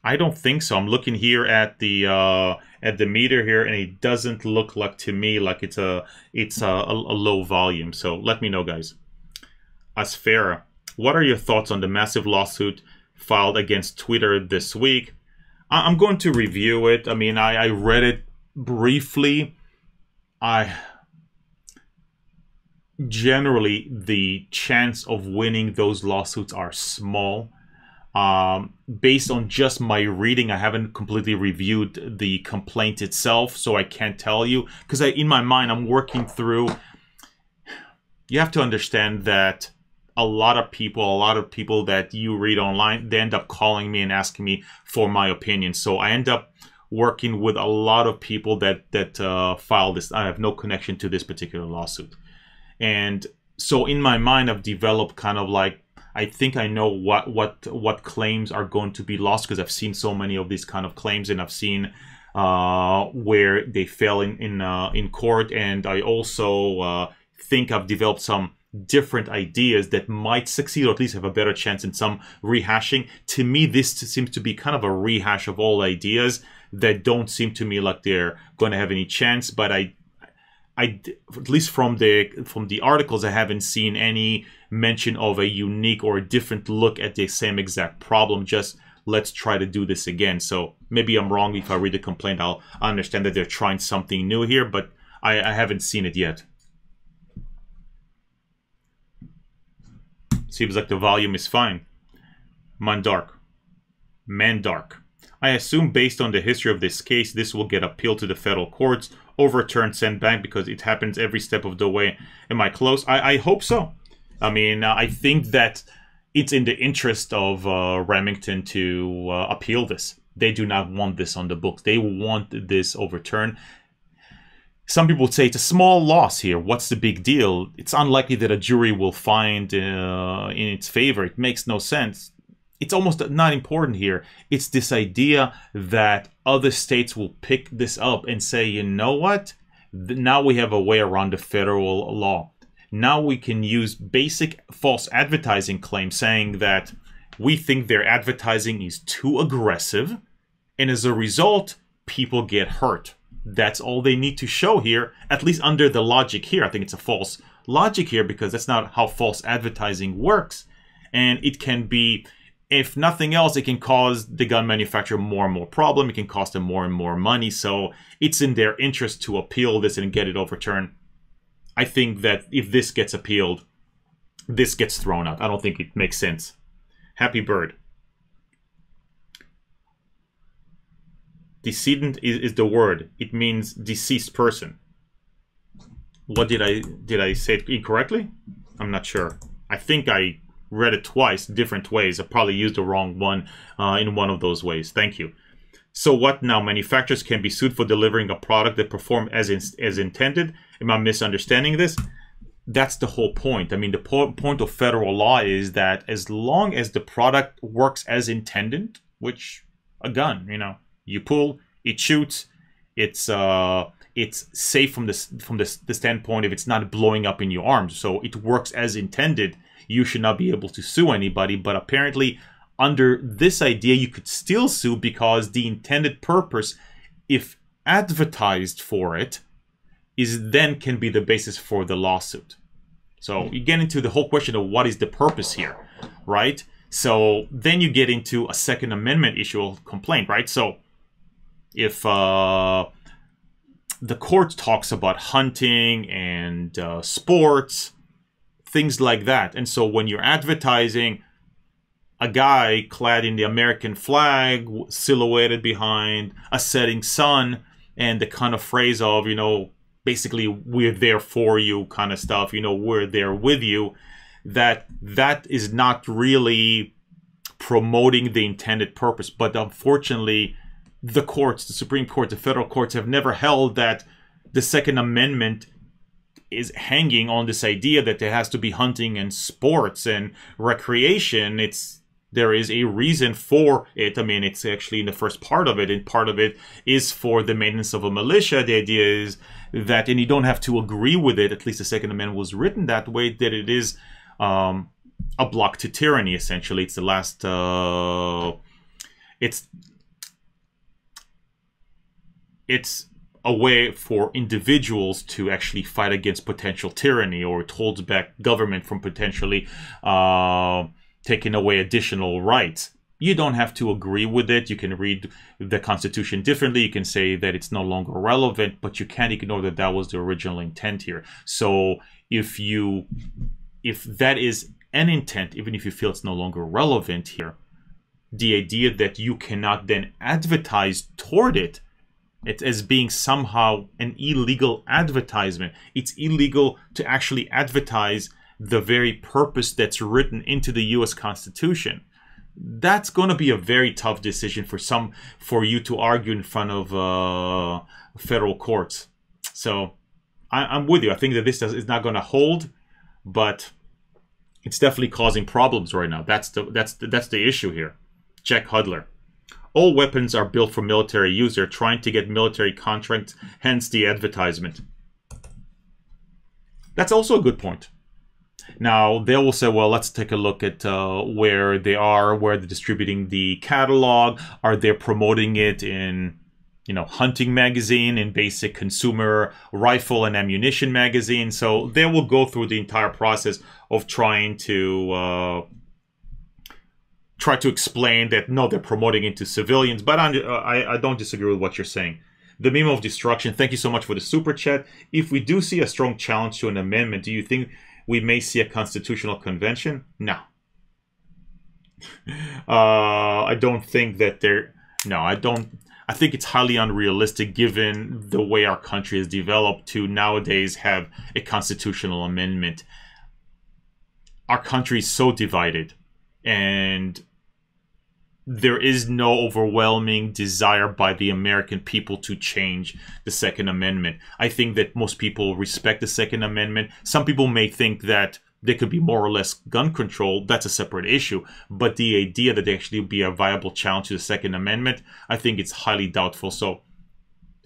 [SPEAKER 1] don't think so. I'm looking here at the meter here, and it doesn't look like to me like it's a low volume. So let me know, guys. Asfera, what are your thoughts on the massive lawsuit filed against Twitter this week? I'm going to review it. I mean, I read it briefly. Generally, the chance of winning those lawsuits are small. Based on just my reading, I haven't completely reviewed the complaint itself, so I can't tell you. Because in my mind, I'm working through... You have to understand that a lot of people that you read online, they end up calling me and asking me for my opinion. So I end up working with a lot of people that file this. I have no connection to this particular lawsuit. And so in my mind, I've developed kind of like, I think I know what claims are going to be lost, because I've seen so many of these kind of claims, and I've seen where they fail in court. And I also think I've developed some different ideas that might succeed, or at least have a better chance in some rehashing. To me, this seems to be kind of a rehash of all ideas that don't seem to me like they're going to have any chance. But I at least from the articles, I haven't seen any mention of a unique or a different look at the same exact problem. Just let's try to do this again. So maybe I'm wrong. If I read the complaint, I'll understand that they're trying something new here, but I haven't seen it yet. Seems like the volume is fine. Mandark. I assume based on the history of this case, this will get appealed to the federal courts, overturned, sent back, because it happens every step of the way. Am I close? I hope so. I mean, I think that it's in the interest of Remington to appeal this. They do not want this on the books. They want this overturned. Some people would say it's a small loss here. What's the big deal? It's unlikely that a jury will find in its favor. It makes no sense. It's almost not important here. It's this idea that other states will pick this up and say, you know what? Now we have a way around the federal law. Now we can use basic false advertising claims saying that we think their advertising is too aggressive, and as a result, people get hurt. That's all they need to show here, at least under the logic here. I think it's a false logic here because that's not how false advertising works. And it can be, if nothing else, it can cause the gun manufacturer more and more problem. It can cost them more and more money. So it's in their interest to appeal this and get it overturned. I think that if this gets appealed, this gets thrown out. I don't think it makes sense. Happy Bird. Decedent is the word. It means deceased person. What did I say it incorrectly? I'm not sure. I think I read it twice, different ways. I probably used the wrong one in one of those ways. Thank you. So what now? Manufacturers can be sued for delivering a product that performed as intended. Am I misunderstanding this? That's the whole point. I mean, the point of federal law is that as long as the product works as intended, which a gun, you know, you pull, it shoots, it's safe from the standpoint if it's not blowing up in your arms. So it works as intended. You should not be able to sue anybody. But apparently, under this idea, you could still sue because the intended purpose, if advertised for it, then can be the basis for the lawsuit. So you get into the whole question of what is the purpose here, right? So then you get into a Second Amendment issue of complaint, right? So if the court talks about hunting and sports, things like that. And so when you're advertising a guy clad in the American flag, silhouetted behind a setting sun, and the kind of phrase of, you know, basically, we're there for you kind of stuff, you know, we're there with you, that is not really promoting the intended purpose. But unfortunately, the courts, the Supreme Court, the federal courts have never held that the Second Amendment is hanging on this idea that there has to be hunting and sports and recreation. There is a reason for it. I mean, it's actually in the first part of it, and part of it is for the maintenance of a militia. The idea is that, and you don't have to agree with it, at least the Second Amendment was written that way, that it is a block to tyranny, essentially. It's the last, it's a way for individuals to actually fight against potential tyranny, or it holds back government from potentially taking away additional rights. You don't have to agree with it. You can read the Constitution differently. You can say that it's no longer relevant, but you can't ignore that that was the original intent here. So if that is an intent, even if you feel it's no longer relevant here, the idea that you cannot then advertise toward it, it's as being somehow an illegal advertisement. It's illegal to actually advertise the very purpose that's written into the U.S. Constitution. That's going to be a very tough decision for you to argue in front of federal courts. So I'm with you. I think that this is not going to hold, but it's definitely causing problems right now. That's the issue here. Jack Hudler. All weapons are built for military use. They're trying to get military contracts, hence the advertisement. That's also a good point. Now, they will say, well, let's take a look at where they are, where they're distributing the catalog. Are they promoting it in, you know, hunting magazine, in basic consumer rifle and ammunition magazine? So they will go through the entire process of trying to explain that, no, they're promoting it to civilians. But I don't disagree with what you're saying. The meme of destruction, thank you so much for the super chat. If we do see a strong challenge to an amendment, do you think we may see a constitutional convention? No. I don't think that I think it's highly unrealistic given the way our country has developed to nowadays have a constitutional amendment. Our country is so divided, and there is no overwhelming desire by the American people to change the Second Amendment. I think that most people respect the Second Amendment. Some people may think that there could be more or less gun control. That's a separate issue. But the idea that there actually be a viable challenge to the Second Amendment, I think it's highly doubtful. So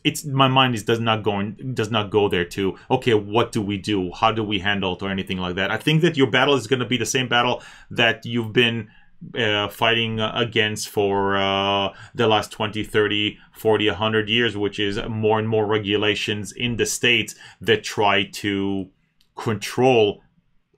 [SPEAKER 1] it's, my mind does not go there to, okay, what do we do? How do we handle it or anything like that? I think that your battle is going to be the same battle that you've been fighting against for the last 20, 30, 40, 100 years, which is more and more regulations in the states that try to control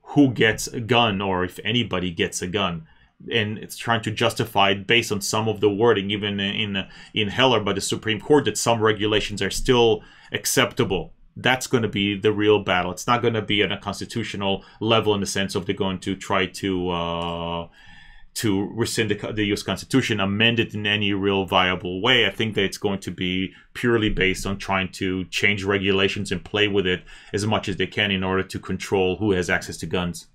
[SPEAKER 1] who gets a gun or if anybody gets a gun. And it's trying to justify it based on some of the wording, even in Heller by the Supreme Court, that some regulations are still acceptable. That's going to be the real battle. It's not going to be at a constitutional level in the sense of they're going to try to rescind the U.S. Constitution, amend it in any real viable way. I think that it's going to be purely based on trying to change regulations and play with it as much as they can in order to control who has access to guns.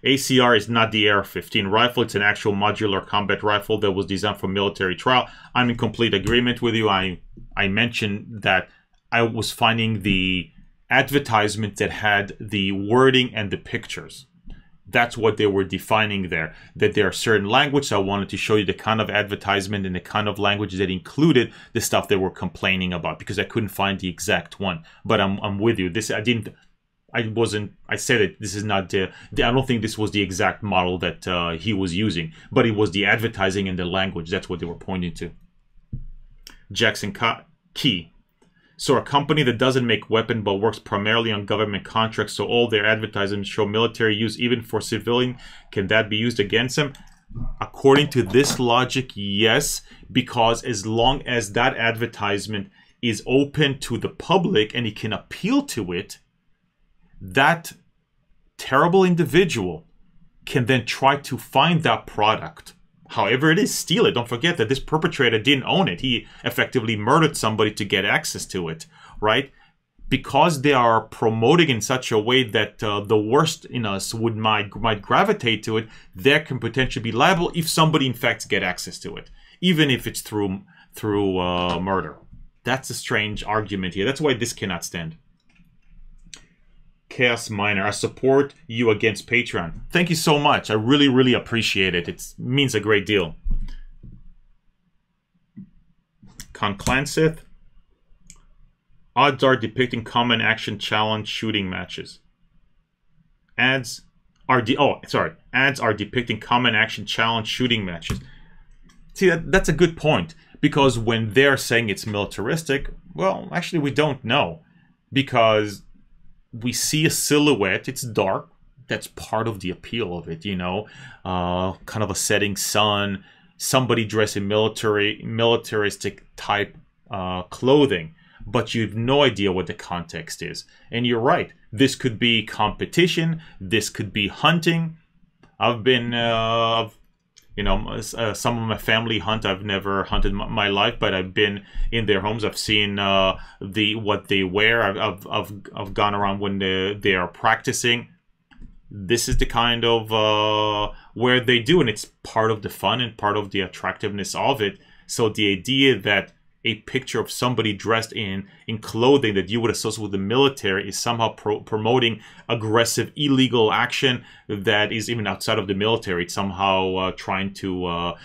[SPEAKER 1] ACR is not the AR-15 rifle. It's an actual modular combat rifle that was designed for military trial. I'm in complete agreement with you. I mentioned that I was finding the advertisement that had the wording and the pictures. That's what they were defining there, that there are certain languages. I wanted to show you the kind of advertisement and the kind of language that included the stuff they were complaining about, because I couldn't find the exact one. But I'm with you. I said it, this is not I don't think this was the exact model that he was using, but it was the advertising and the language. That's what they were pointing to. Jackson Key. So a company that doesn't make weapons but works primarily on government contracts, so all their advertisements show military use even for civilian, can that be used against them? According to this logic, yes, because as long as that advertisement is open to the public and he can appeal to it, that terrible individual can then try to find that product. However it is, steal it. Don't forget that this perpetrator didn't own it. He effectively murdered somebody to get access to it, right? Because they are promoting in such a way that the worst in us might gravitate to it, there can potentially be liable if somebody in fact get access to it, even if it's through murder. That's a strange argument here. That's why this cannot stand. Chaos Miner, I support you against Patreon. Thank you so much. I really, really appreciate it. It means a great deal. Conclanseth, odds are depicting common action challenge shooting matches. Ads are depicting common action challenge shooting matches. See, that's a good point, because when they're saying it's militaristic, well, actually we don't know, because we see a silhouette, it's dark, that's part of the appeal of it, you know, kind of a setting sun, somebody dressed in militaristic type clothing, but you have no idea what the context is. And you're right, this could be competition, this could be hunting. I've been, you know, some of my family hunt. I've never hunted my life, but I've been in their homes. I've seen what they wear. I've gone around when they are practicing. This is the kind of where they do, and it's part of the fun and part of the attractiveness of it. So the idea that a picture of somebody dressed in clothing that you would associate with the military is somehow promoting aggressive, illegal action that is even outside of the military. It's somehow trying to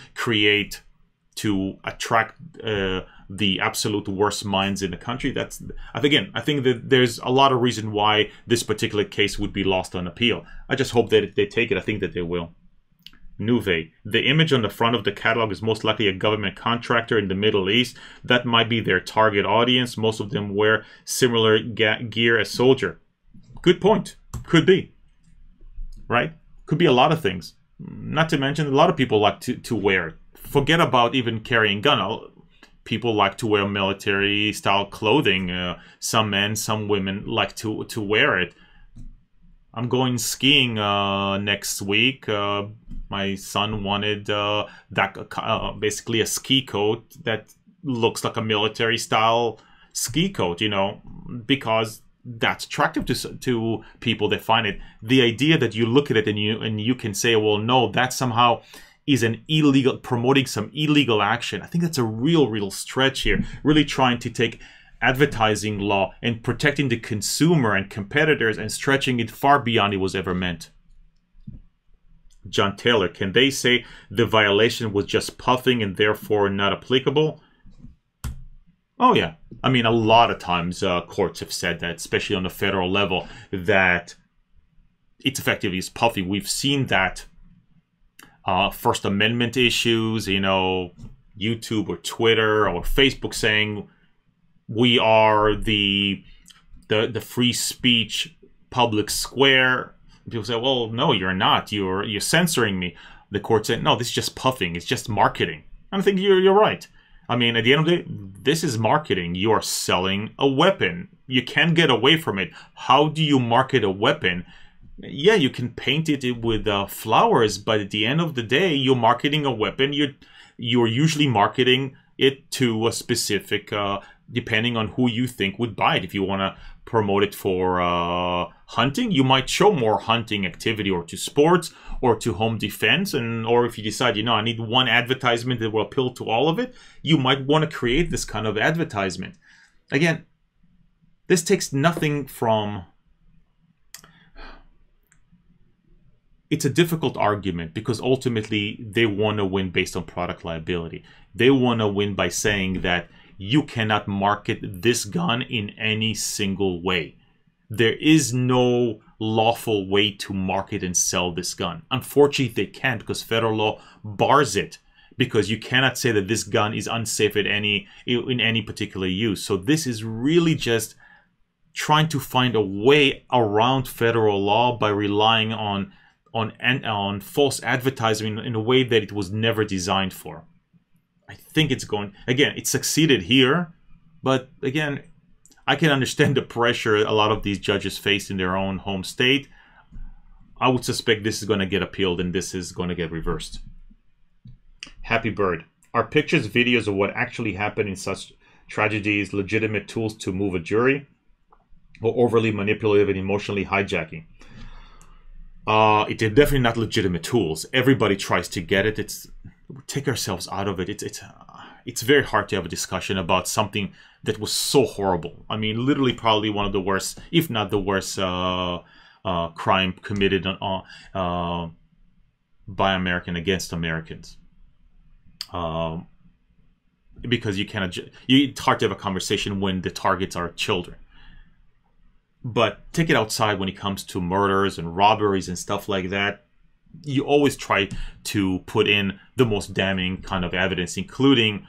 [SPEAKER 1] attract the absolute worst minds in the country. That's, again, I think that there's a lot of reason why this particular case would be lost on appeal. I just hope that they take it. I think that they will. Nuve. The image on the front of the catalog is most likely a government contractor in the Middle East. That might be their target audience. Most of them wear similar gear as soldier. Good point. Could be. Right? Could be a lot of things. Not to mention, a lot of people like to wear it. Forget about even carrying gun. People like to wear military-style clothing. Some men, some women like to wear it. I'm going skiing next week. My son wanted basically a ski coat that looks like a military-style ski coat, you know, because that's attractive to people that find it. The idea that you look at it and you can say, well, no, that somehow is an illegal, promoting some illegal action. I think that's a real stretch here. Really trying to take advertising law and protecting the consumer and competitors and stretching it far beyond it was ever meant. John Taylor, can they say the violation was just puffing and therefore not applicable? Oh yeah. I mean, a lot of times courts have said that, especially on the federal level, that it's effectively is puffing. We've seen that First Amendment issues, you know, YouTube or Twitter or Facebook saying we are the free speech public square. People say, well, no, you're not. You're censoring me. The court said, no, this is just puffing. It's just marketing. And I think you're right. I mean, at the end of the day, this is marketing. You are selling a weapon. You can't get away from it. How do you market a weapon? Yeah, you can paint it with flowers, but at the end of the day, you're marketing a weapon. You're usually marketing it to a specific, depending on who you think would buy it. If you want to promote it for hunting, you might show more hunting activity, or to sports, or to home defense, or if you decide, you know, I need one advertisement that will appeal to all of it, you might want to create this kind of advertisement. Again, this takes nothing from... It's a difficult argument because ultimately they want to win based on product liability. They want to win by saying that you cannot market this gun in any single way. There is no lawful way to market and sell this gun. Unfortunately, they can't because federal law bars it, because you cannot say that this gun is unsafe in any particular use. So this is really just trying to find a way around federal law by relying on false advertising in a way that it was never designed for. I think it's going... Again, it succeeded here, but again, I can understand the pressure a lot of these judges face in their own home state. I would suspect this is going to get appealed and this is going to get reversed. Happy Bird. Are pictures, videos of what actually happened in such tragedies legitimate tools to move a jury, or overly manipulative and emotionally hijacking? It's definitely not legitimate tools. Everybody tries to get it. Take ourselves out of it. It's very hard to have a discussion about something that was so horrible. I mean, literally probably one of the worst, if not the worst, crime committed by American against Americans. Because you cannot... It's hard to have a conversation when the targets are children. But take it outside when it comes to murders and robberies and stuff like that. You always try to put in the most damning kind of evidence, including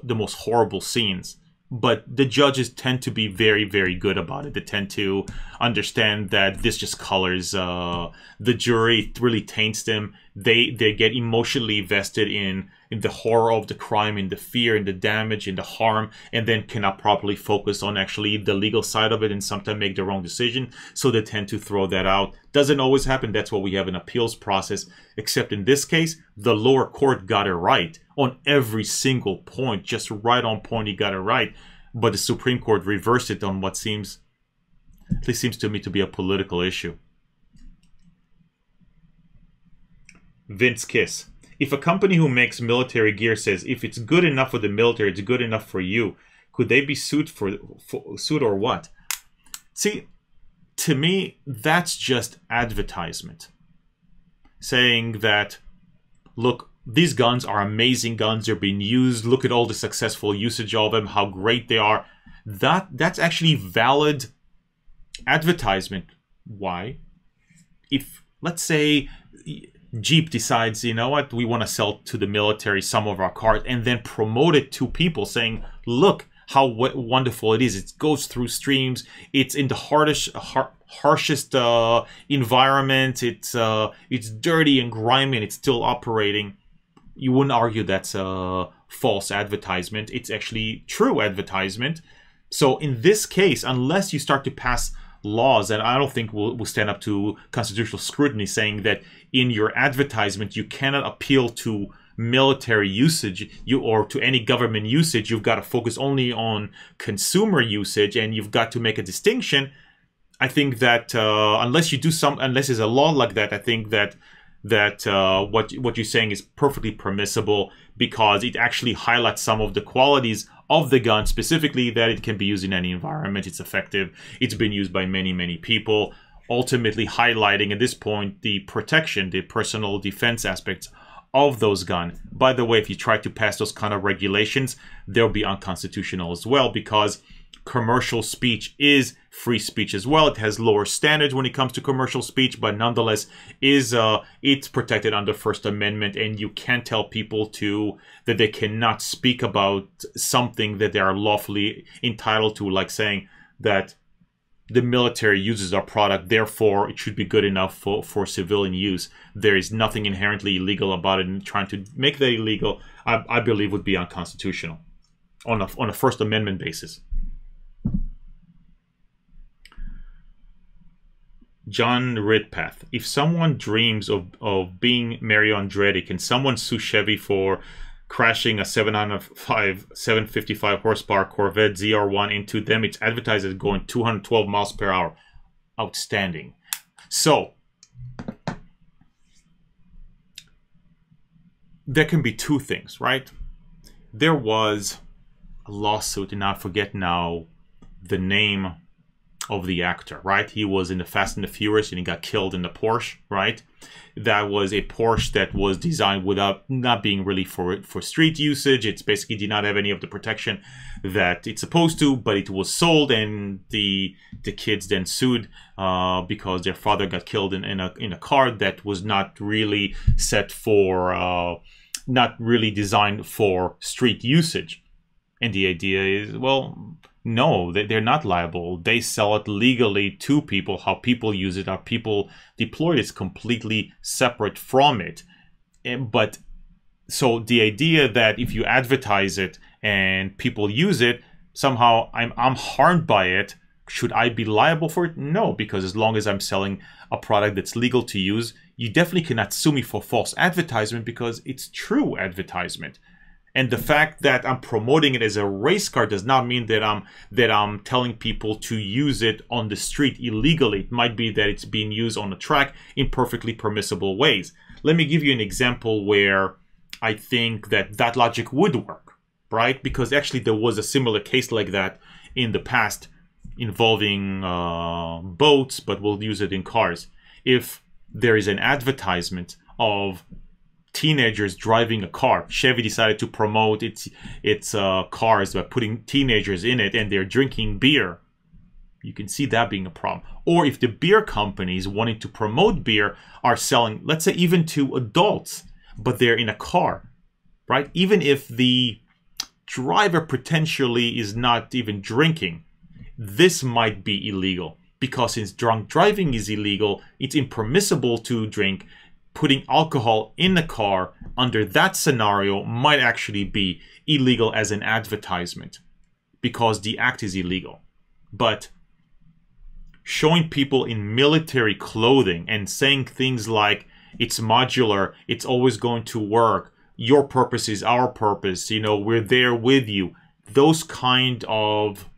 [SPEAKER 1] the most horrible scenes. But the judges tend to be very, very good about it. They tend to understand that this just colors the jury. It really taints them. They get emotionally vested in the horror of the crime, in the fear, in the damage, in the harm, and then cannot properly focus on actually the legal side of it and sometimes make the wrong decision. So they tend to throw that out. Doesn't always happen. That's why we have an appeals process. Except in this case, the lower court got it right on every single point. Just right on point, he got it right. But the Supreme Court reversed it on what seems, at least seems to me, to be a political issue. Vince Kiss. If a company who makes military gear says, if it's good enough for the military, it's good enough for you, could they be sued sued or what? See, to me, that's just advertisement. Saying that, look, these guns are amazing guns. They're being used. Look at all the successful usage of them, how great they are. That's actually valid advertisement. Why? If, let's say, Jeep decides, you know what, we want to sell to the military some of our cars and then promote it to people saying, look how wonderful it is. It goes through streams. It's in the harshest environment. It's dirty and grimy and it's still operating. You wouldn't argue that's a false advertisement. It's actually true advertisement. So in this case, unless you start to pass laws that I don't think will stand up to constitutional scrutiny, saying that in your advertisement you cannot appeal to military usage or to any government usage, you've got to focus only on consumer usage and you've got to make a distinction, I think that unless there's a law like that, I think that what you're saying is perfectly permissible, because it actually highlights some of the qualities of the gun, specifically that it can be used in any environment. It's effective. It's been used by many people, ultimately highlighting at this point the protection, the personal defense aspects of those guns. By the way, if you try to pass those kind of regulations, they'll be unconstitutional as well, because commercial speech is free speech as well. It has lower standards when it comes to commercial speech, but nonetheless it's protected under First Amendment, and you can't tell people that they cannot speak about something that they are lawfully entitled to, like saying that the military uses our product, therefore it should be good enough for civilian use. There is nothing inherently illegal about it, and trying to make that illegal, I believe, would be unconstitutional on a First Amendment basis. John Ridpath. If someone dreams of being Mario Andretti, can someone sue Chevy for crashing a 755 horsepower Corvette ZR1 into them? It's advertised as going 212 miles per hour. Outstanding. So, there can be two things, right? There was a lawsuit, and I forget now the name of the actor, right? He was in the Fast and the Furious, and he got killed in the Porsche, right? That was a Porsche that was designed without not being really for street usage. It's basically did not have any of the protection that it's supposed to, but it was sold, and the kids then sued because their father got killed in a car that was not really set for, not really designed for street usage. And the idea is, well, no, they're not liable. They sell it legally to people. How people use it, how people deploy it is completely separate from it. But so the idea that if you advertise it and people use it, somehow I'm harmed by it, should I be liable for it? No, because as long as I'm selling a product that's legal to use, you definitely cannot sue me for false advertisement, because it's true advertisement. And the fact that I'm promoting it as a race car does not mean that I'm telling people to use it on the street illegally. It might be that it's being used on the track in perfectly permissible ways. Let me give you an example where I think that logic would work, right? Because actually there was a similar case like that in the past involving boats, but we'll use it in cars. If there is an advertisement of teenagers driving a car, Chevy decided to promote its cars by putting teenagers in it, and they're drinking beer, you can see that being a problem. Or if the beer companies wanting to promote beer are selling, let's say, even to adults, but they're in a car, right? Even if the driver potentially is not even drinking, this might be illegal, because since drunk driving is illegal, it's impermissible to drink. Putting alcohol in the car under that scenario might actually be illegal as an advertisement, because the act is illegal. But showing people in military clothing and saying things like, it's modular, it's always going to work, your purpose is our purpose, you know, we're there with you, those kind of,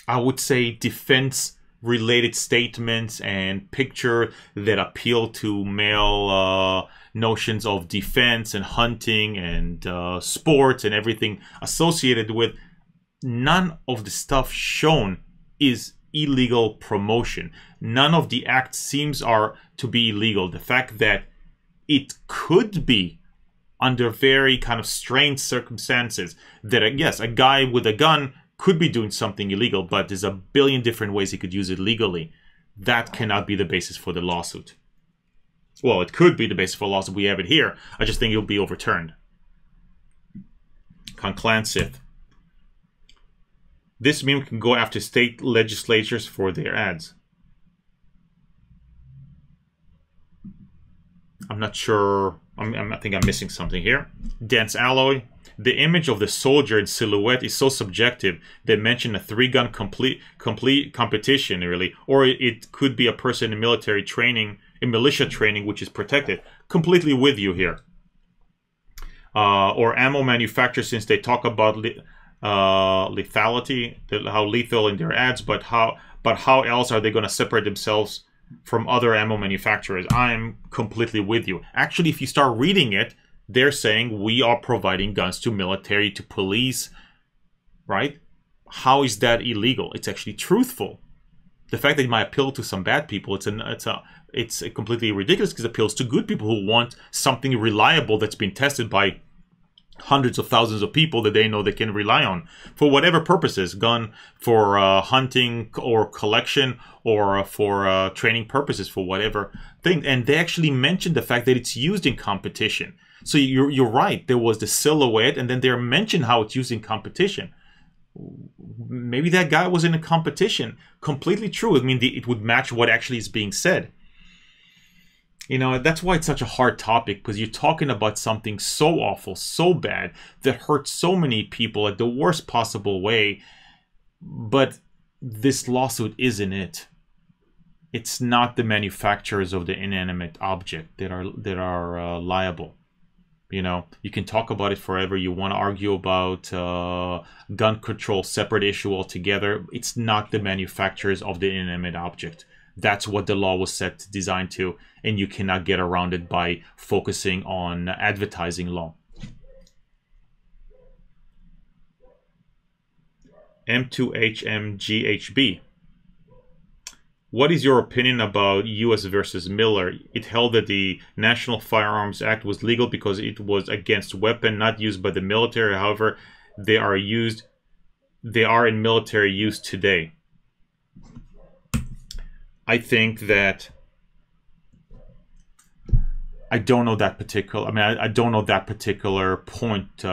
[SPEAKER 1] I would say, defense related statements and picture that appeal to male notions of defense and hunting and sports and everything associated with, none of the stuff shown is illegal promotion. None of the acts seems to be illegal. The fact that it could be under very kind of strange circumstances, that yes, a guy with a gun could be doing something illegal, but there's a billion different ways he could use it legally. That cannot be the basis for the lawsuit. Well, it could be the basis for a lawsuit. We have it here. I just think it'll be overturned. Conclansith. This meme can go after state legislatures for their ads. I'm not sure. I think I'm missing something here. Dense alloy. The image of the soldier in silhouette is so subjective. They mention a three-gun complete competition, really. Or it could be a person in military training, in militia training, which is protected. Completely with you here. Or ammo manufacturers, since they talk about lethality, how lethal in their ads, but But how else are they going to separate themselves from other ammo manufacturers? I'm completely with you. Actually, if you start reading it, they're saying we are providing guns to military, to police, right? How is that illegal? It's actually truthful. The fact that it might appeal to some bad people, it's completely ridiculous, because it appeals to good people who want something reliable that's been tested by hundreds of thousands of people that they know they can rely on for whatever purposes, gun for hunting or collection, or for training purposes, for whatever thing. And they actually mentioned the fact that it's used in competition. So you're right, there was the silhouette, and then they mentioned how it's used in competition. Maybe that guy was in a competition. Completely true. I mean, it would match what actually is being said. You know, that's why it's such a hard topic, because you're talking about something so awful, so bad, that hurts so many people at the worst possible way. But this lawsuit isn't it. It's not the manufacturers of the inanimate object that are liable. You know, you can talk about it forever. You want to argue about gun control, separate issue altogether. It's not the manufacturers of the inanimate object. That's what the law was designed to, and you cannot get around it by focusing on advertising law. M2HMGHB. What is your opinion about U.S. versus Miller? It held that the National Firearms Act was legal because it was against weapon not used by the military. However, they are in military use today. I think that I don't know that particular. I mean, I don't know that particular point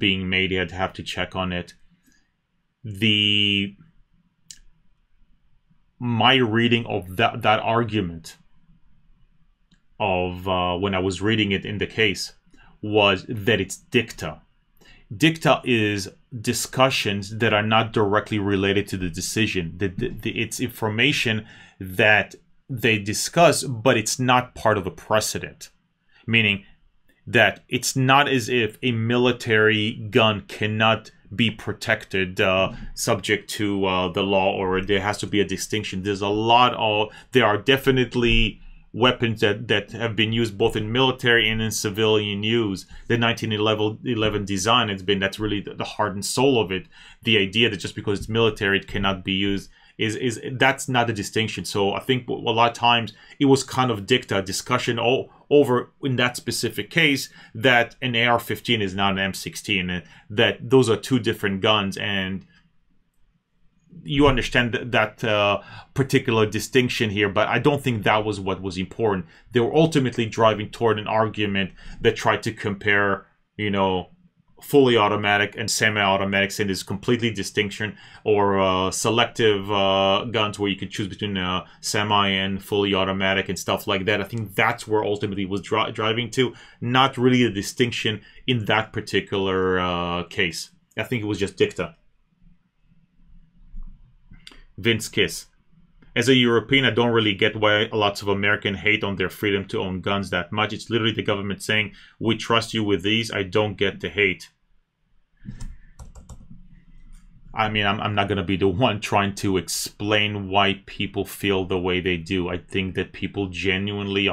[SPEAKER 1] being made. I'd have to check on it. My reading of that argument of when I was reading it in the case was that it's dicta. Dicta is discussions that are not directly related to the decision. It's information that they discuss, but it's not part of a precedent. Meaning that it's not as if a military gun cannot be protected subject to the law, or there has to be a distinction. There are definitely weapons that have been used both in military and in civilian use. The 1911 design, that's really the heart and soul of it. The idea that just because it's military it cannot be used that's not the distinction. So I think a lot of times it was kind of dicta discussion over in that specific case that an AR-15 is not an M16, and that those are two different guns, and you understand that particular distinction here, but I don't think that was what was important. They were ultimately driving toward an argument that tried to compare, you know, fully automatic and semi-automatic, saying there's completely distinction, or selective guns where you can choose between semi and fully automatic and stuff like that. I think that's where ultimately was driving to, not really a distinction in that particular case. I think it was just dicta. Vince Kiss. As a European, I don't really get why lots of Americans hate on their freedom to own guns that much. It's literally the government saying, we trust you with these. I don't get the hate. I mean, I'm not going to be the one trying to explain why people feel the way they do. I think that people genuinely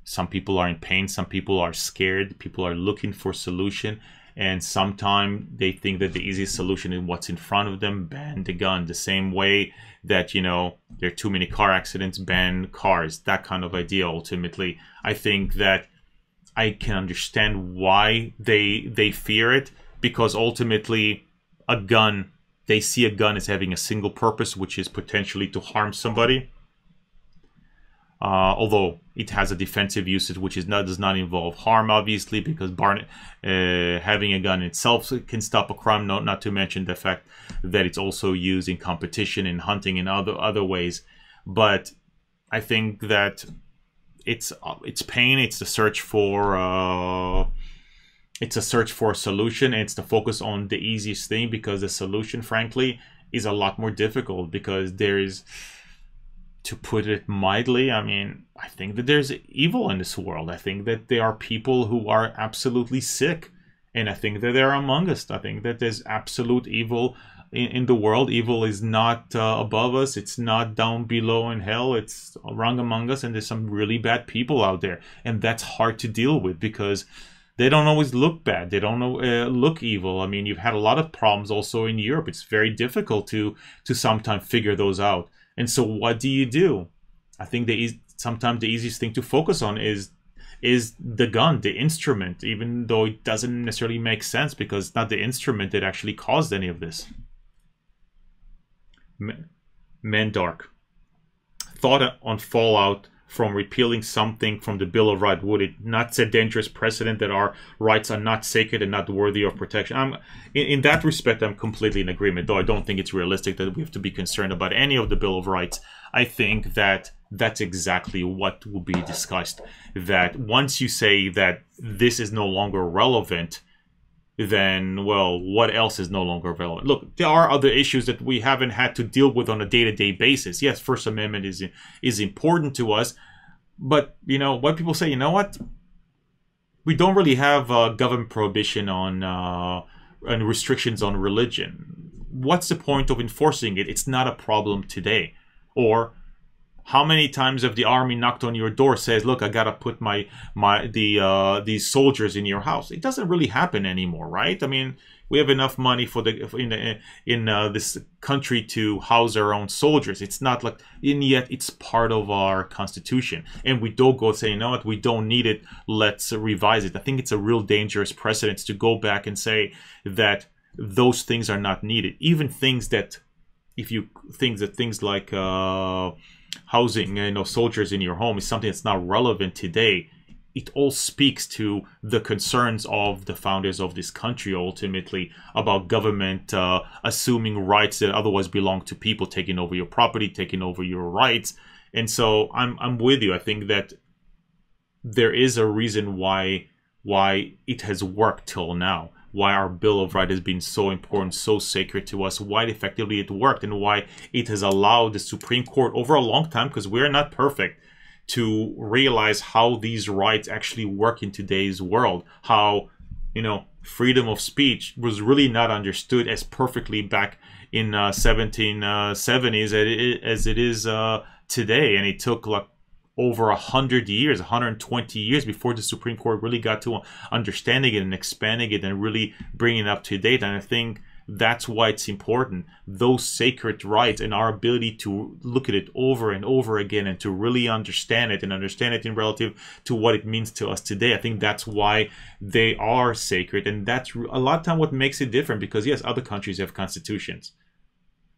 [SPEAKER 1] some people are in pain, some people are scared, people are looking for a solution. And sometimes they think that the easiest solution is what's in front of them, ban the gun. The same way that, you know, there are too many car accidents, ban cars. That kind of idea, ultimately. I think that I can understand why they fear it, because ultimately a gun, they see a gun as having a single purpose, which is potentially to harm somebody. Although it has a defensive usage, which does not involve harm, obviously, because having a gun itself can stop a crime. Not to mention the fact that it's also used in competition, in hunting, and other ways. But I think that it's pain. It's the search for a solution. And it's the focus on the easiest thing, because the solution, frankly, is a lot more difficult, because there is. To put it mildly, I mean, I think that there's evil in this world. I think that there are people who are absolutely sick. And I think that they're among us. I think that there's absolute evil in the world. Evil is not above us. It's not down below in hell. It's around among us, and there's some really bad people out there, and that's hard to deal with because they don't always look bad. They don't look evil. I mean, you've had a lot of problems also in Europe. It's very difficult to sometimes figure those out. And so what do? I think sometimes the easiest thing to focus on is the gun, the instrument, even though it doesn't necessarily make sense because it's not the instrument that actually caused any of this. Mandark. Thought on fallout from repealing something from the Bill of Rights. Would it not set dangerous precedent that our rights are not sacred and not worthy of protection? In that respect, I'm completely in agreement, though I don't think it's realistic that we have to be concerned about any of the Bill of Rights. I think that that's exactly what will be discussed. That once you say that this is no longer relevant, then, well, what else is no longer relevant? Look, there are other issues that we haven't had to deal with on a day-to-day basis. Yes, First Amendment is important to us, but, you know, what people say, you know what? We don't really have government prohibition on and restrictions on religion. What's the point of enforcing it? It's not a problem today. Or how many times have the army knocked on your door, says, look, I gotta put these soldiers in your house? It doesn't really happen anymore, right? I mean, we have enough money for in this country to house our own soldiers. It's not like, and yet it's part of our constitution. And we don't go say, you know what, we don't need it, let's revise it. I think it's a real dangerous precedent to go back and say that those things are not needed. Even things that, things like housing, you know, soldiers in your home is something that's not relevant today. It all speaks to the concerns of the founders of this country, ultimately, about government assuming rights that otherwise belong to people, taking over your property, taking over your rights. And so I'm with you. I think that there is a reason why it has worked till now, why our Bill of Rights has been so important, so sacred to us, why effectively it worked, and why it has allowed the Supreme Court over a long time, because we're not perfect, to realize how these rights actually work in today's world. How, you know, freedom of speech was really not understood as perfectly back in 1770s as it is today. And it took like over 100 years, 120 years before the Supreme Court really got to understanding it and expanding it and really bringing it up to date. And I think that's why it's important. Those sacred rights and our ability to look at it over and over again and to really understand it and understand it in relative to what it means to us today. I think that's why they are sacred. And that's a lot of time what makes it different, because yes, other countries have constitutions,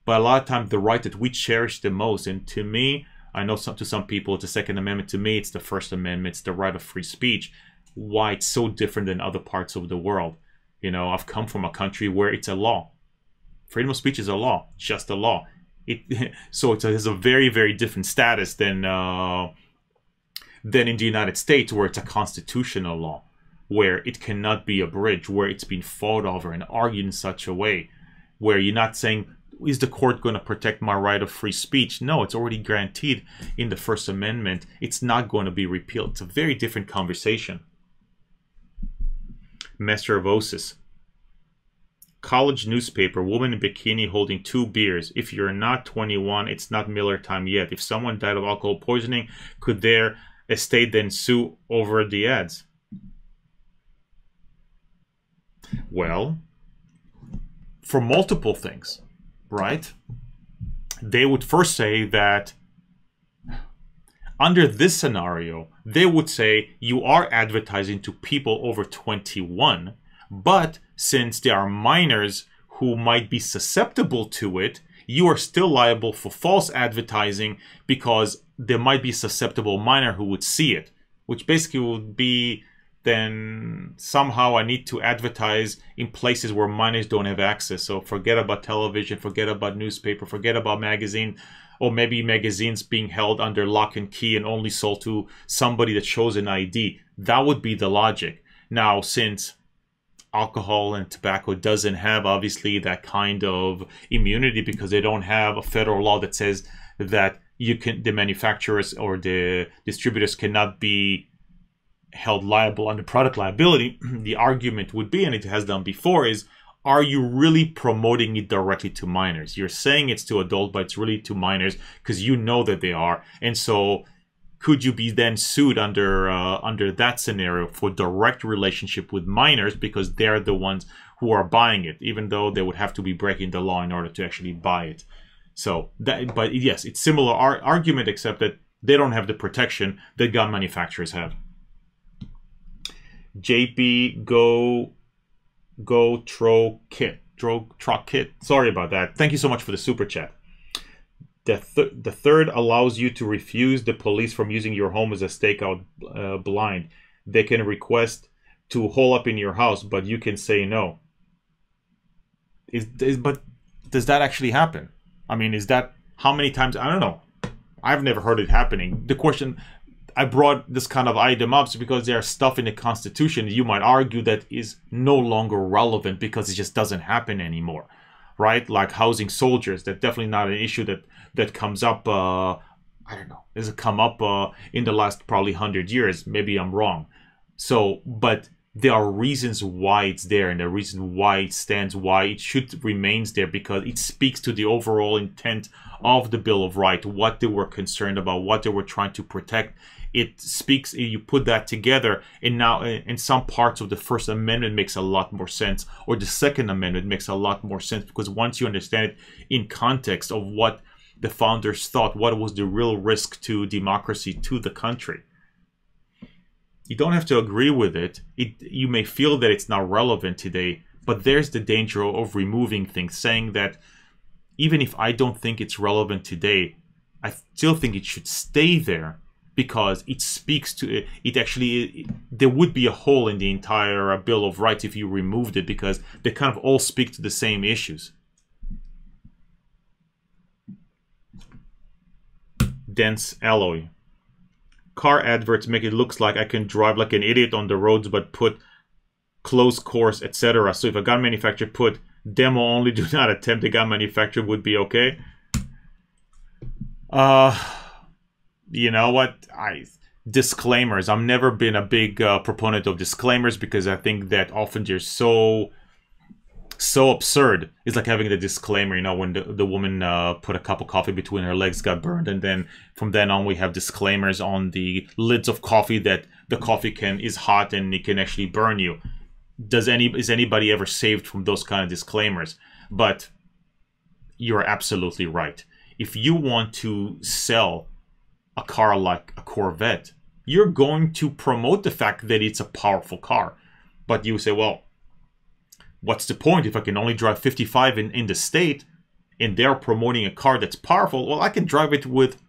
[SPEAKER 1] but a lot of times the right that we cherish the most, and to me, I know to some people it's the Second Amendment. To me, it's the First Amendment. It's the right of free speech. Why it's so different than other parts of the world. You know, I've come from a country where it's a law. Freedom of speech is a law, just a law. So it has a very, very different status than in the United States, where it's a constitutional law, where it cannot be abridged, where it's been fought over and argued in such a way, where you're not saying, is the court going to protect my right of free speech? No, it's already guaranteed in the First Amendment. It's not going to be repealed. It's a very different conversation. Master of Osis. College newspaper, woman in bikini holding 2 beers. If you're not 21, it's not Miller time yet. If someone died of alcohol poisoning, could their estate then sue over the ads? Well, for multiple things. Right? They would first say that under this scenario, they would say you are advertising to people over 21, but since there are minors who might be susceptible to it, you are still liable for false advertising because there might be a susceptible minor who would see it, which basically would be then somehow I need to advertise in places where minors don't have access. So forget about television, forget about newspaper, forget about magazine, or maybe magazines being held under lock and key and only sold to somebody that shows an ID. That would be the logic. Now, since alcohol and tobacco doesn't have obviously that kind of immunity because they don't have a federal law that says that the manufacturers or the distributors cannot be held liable under product liability, the argument would be, and it has done before, is are you really promoting it directly to minors? You're saying it's to adults, but it's really to minors because you know that they are. And so could you be then sued under that scenario for direct relationship with minors because they're the ones who are buying it, even though they would have to be breaking the law in order to actually buy it? So that, but yes, it's similar argument, except that they don't have the protection that gun manufacturers have. JP Go Tro Kit. Sorry about that. Thank you so much for the super chat. The third allows you to refuse the police from using your home as a stakeout blind. They can request to hole up in your house, but you can say no. But does that actually happen? I mean, is that how many times? I don't know. I've never heard it happening. The question, I brought this kind of item up because there's stuff in the Constitution you might argue that is no longer relevant because it just doesn't happen anymore, right? Like housing soldiers, that's definitely not an issue that comes up, I don't know, has it come up in the last probably 100 years? Maybe I'm wrong. So, but there are reasons why it's there and the reason why it stands, why it should remains there, because it speaks to the overall intent of the Bill of Rights, what they were concerned about, what they were trying to protect. It speaks, you put that together, and now in some parts of the First Amendment makes a lot more sense, or the Second Amendment makes a lot more sense, because once you understand it in context of what the founders thought, what was the real risk to democracy, to the country. You don't have to agree with it. You may feel that it's not relevant today, but there's the danger of removing things, saying that even if I don't think it's relevant today, I still think it should stay there because it speaks to it. Actually, there would be a hole in the entire Bill of Rights if you removed it, because they kind of all speak to the same issues. Dense alloy. Car adverts make it look like I can drive like an idiot on the roads, but put close course, etc. So if a gun manufacturer put demo only, do not attempt, the gun manufacturer would be okay. You know what? Disclaimers. I've never been a big proponent of disclaimers because I think that often they're so absurd. It's like having the disclaimer, you know, when the woman put a cup of coffee between her legs, got burned, and then from then on we have disclaimers on the lids of coffee that the coffee is hot and it can actually burn you. Is anybody ever saved from those kind of disclaimers? But you're absolutely right. If you want to sell a car like a Corvette, you're going to promote the fact that it's a powerful car. But you say, well, what's the point if I can only drive 55 in the state and they're promoting a car that's powerful? Well, I can drive it with,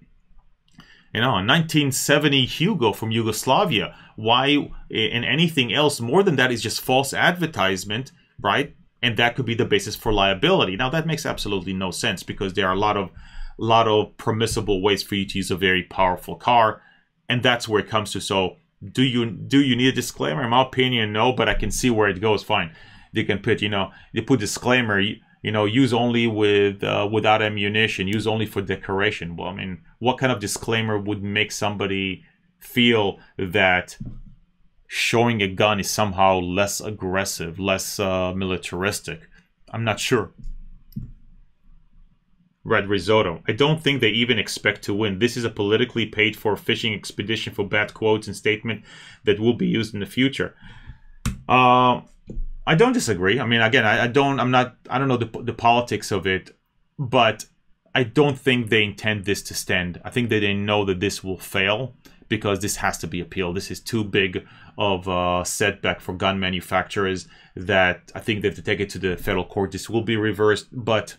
[SPEAKER 1] you know, a 1970 Hugo from Yugoslavia. Why? And anything else more than that is just false advertisement, right? And that could be the basis for liability. Now, that makes absolutely no sense because there are a lot of permissible ways for you to use a very powerful car, and that's where it comes to. So, do you need a disclaimer? In my opinion, no, but I can see where it goes. Fine. They can put, you know, they put disclaimer, you know, use only without ammunition, use only for decoration. Well, I mean, what kind of disclaimer would make somebody feel that showing a gun is somehow less aggressive, less militaristic? I'm not sure. Red Risotto. I don't think they even expect to win. This is a politically paid for fishing expedition for bad quotes and statement that will be used in the future. I don't disagree. I mean, again, I don't know the politics of it, but I don't think they intend this to stand. I think that they know that this will fail because this has to be appealed. This is too big of a setback for gun manufacturers that I think that to take it to the federal court, this will be reversed. But